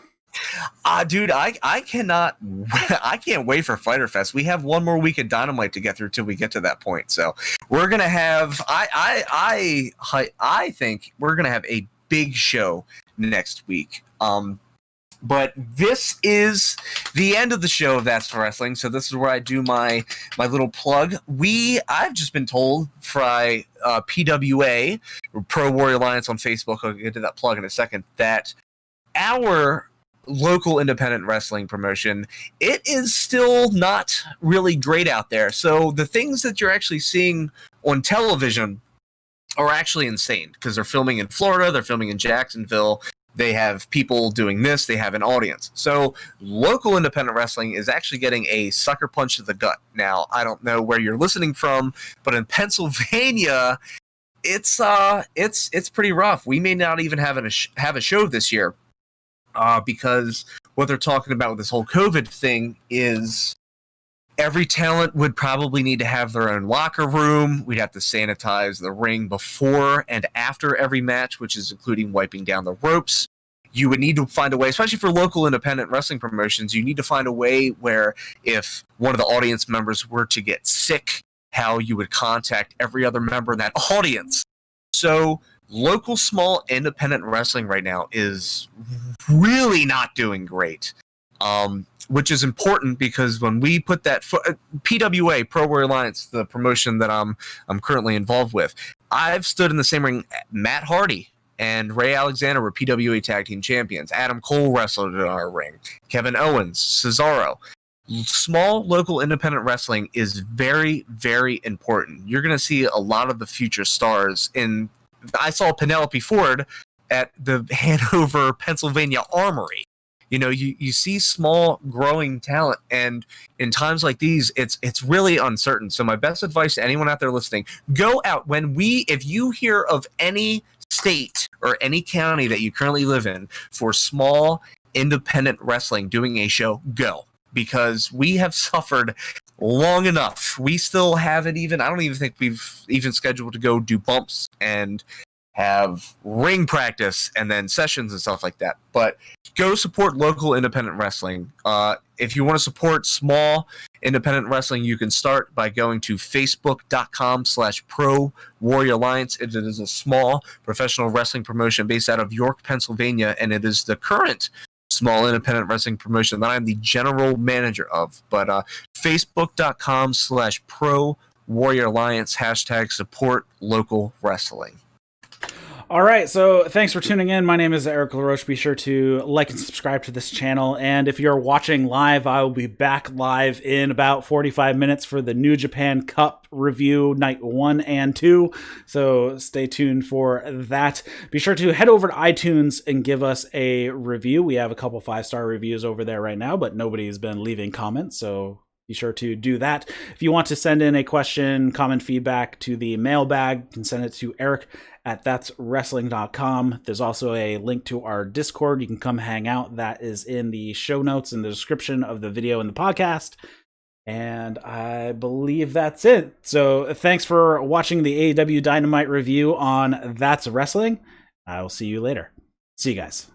Speaker 2: Dude, I can't wait for Fyter Fest. We have one more week of Dynamite to get through till we get to that point. So we're gonna have I think we're gonna have a big show next week. But this is the end of the show of That's for Wrestling. So this is where I do my little plug. I've just been told by PWA, Pro Warrior Alliance on Facebook, I'll get to that plug in a second, that our local independent wrestling promotion, it is still not really great out there. So the things that you're actually seeing on television are actually insane, because they're filming in Florida, they're filming in Jacksonville, they have people doing this, they have an audience. So local independent wrestling is actually getting a sucker punch to the gut. Now, I don't know where you're listening from, but in Pennsylvania, it's pretty rough. We may not even have a show this year. Because what they're talking about with this whole COVID thing is every talent would probably need to have their own locker room. We'd have to sanitize the ring before and after every match, which is including wiping down the ropes. You would need to find a way, especially for local independent wrestling promotions, you need to find a way where if one of the audience members were to get sick, how you would contact every other member in that audience. So local small independent wrestling right now is really not doing great, which is important, because when we put that PWA, Pro Warrior Alliance, the promotion that I'm currently involved with, I've stood in the same ring. Matt Hardy and Ray Alexander were PWA Tag Team Champions. Adam Cole wrestled in our ring. Kevin Owens, Cesaro. Small local independent wrestling is very, very important. You're going to see a lot of the future stars in. I saw Penelope Ford at the Hanover, Pennsylvania Armory. You know, you see small growing talent, and in times like these, it's really uncertain. So my best advice to anyone out there listening, go out if you hear of any state or any county that you currently live in for small independent wrestling doing a show, go. Because we have suffered long enough. We still haven't I don't even think we've even scheduled to go do bumps and have ring practice and then sessions and stuff like that. But go support local independent wrestling. If you want to support small independent wrestling, you can start by going to facebook.com/Pro Warrior Alliance. It is a small professional wrestling promotion based out of York, Pennsylvania, and it is the current small independent wrestling promotion that I'm the general manager of. But facebook.com/Pro Warrior Alliance, #support local wrestling.
Speaker 1: All right, so thanks for tuning in. My name is Eric LaRoche. Be sure to like and subscribe to this channel. And if you're watching live, I will be back live in about 45 minutes for the New Japan Cup review night 1 and 2. So stay tuned for that. Be sure to head over to iTunes and give us a review. We have a couple 5-star reviews over there right now, but nobody's been leaving comments, so be sure to do that. If you want to send in a question, comment, feedback to the mailbag, you can send it to eric@thatswrestling.com. There's also a link to our Discord. You can come hang out. That is in the show notes in the description of the video and the podcast. And I believe that's it. So thanks for watching the AEW Dynamite review on That's Wrestling. I will see you later. See you guys.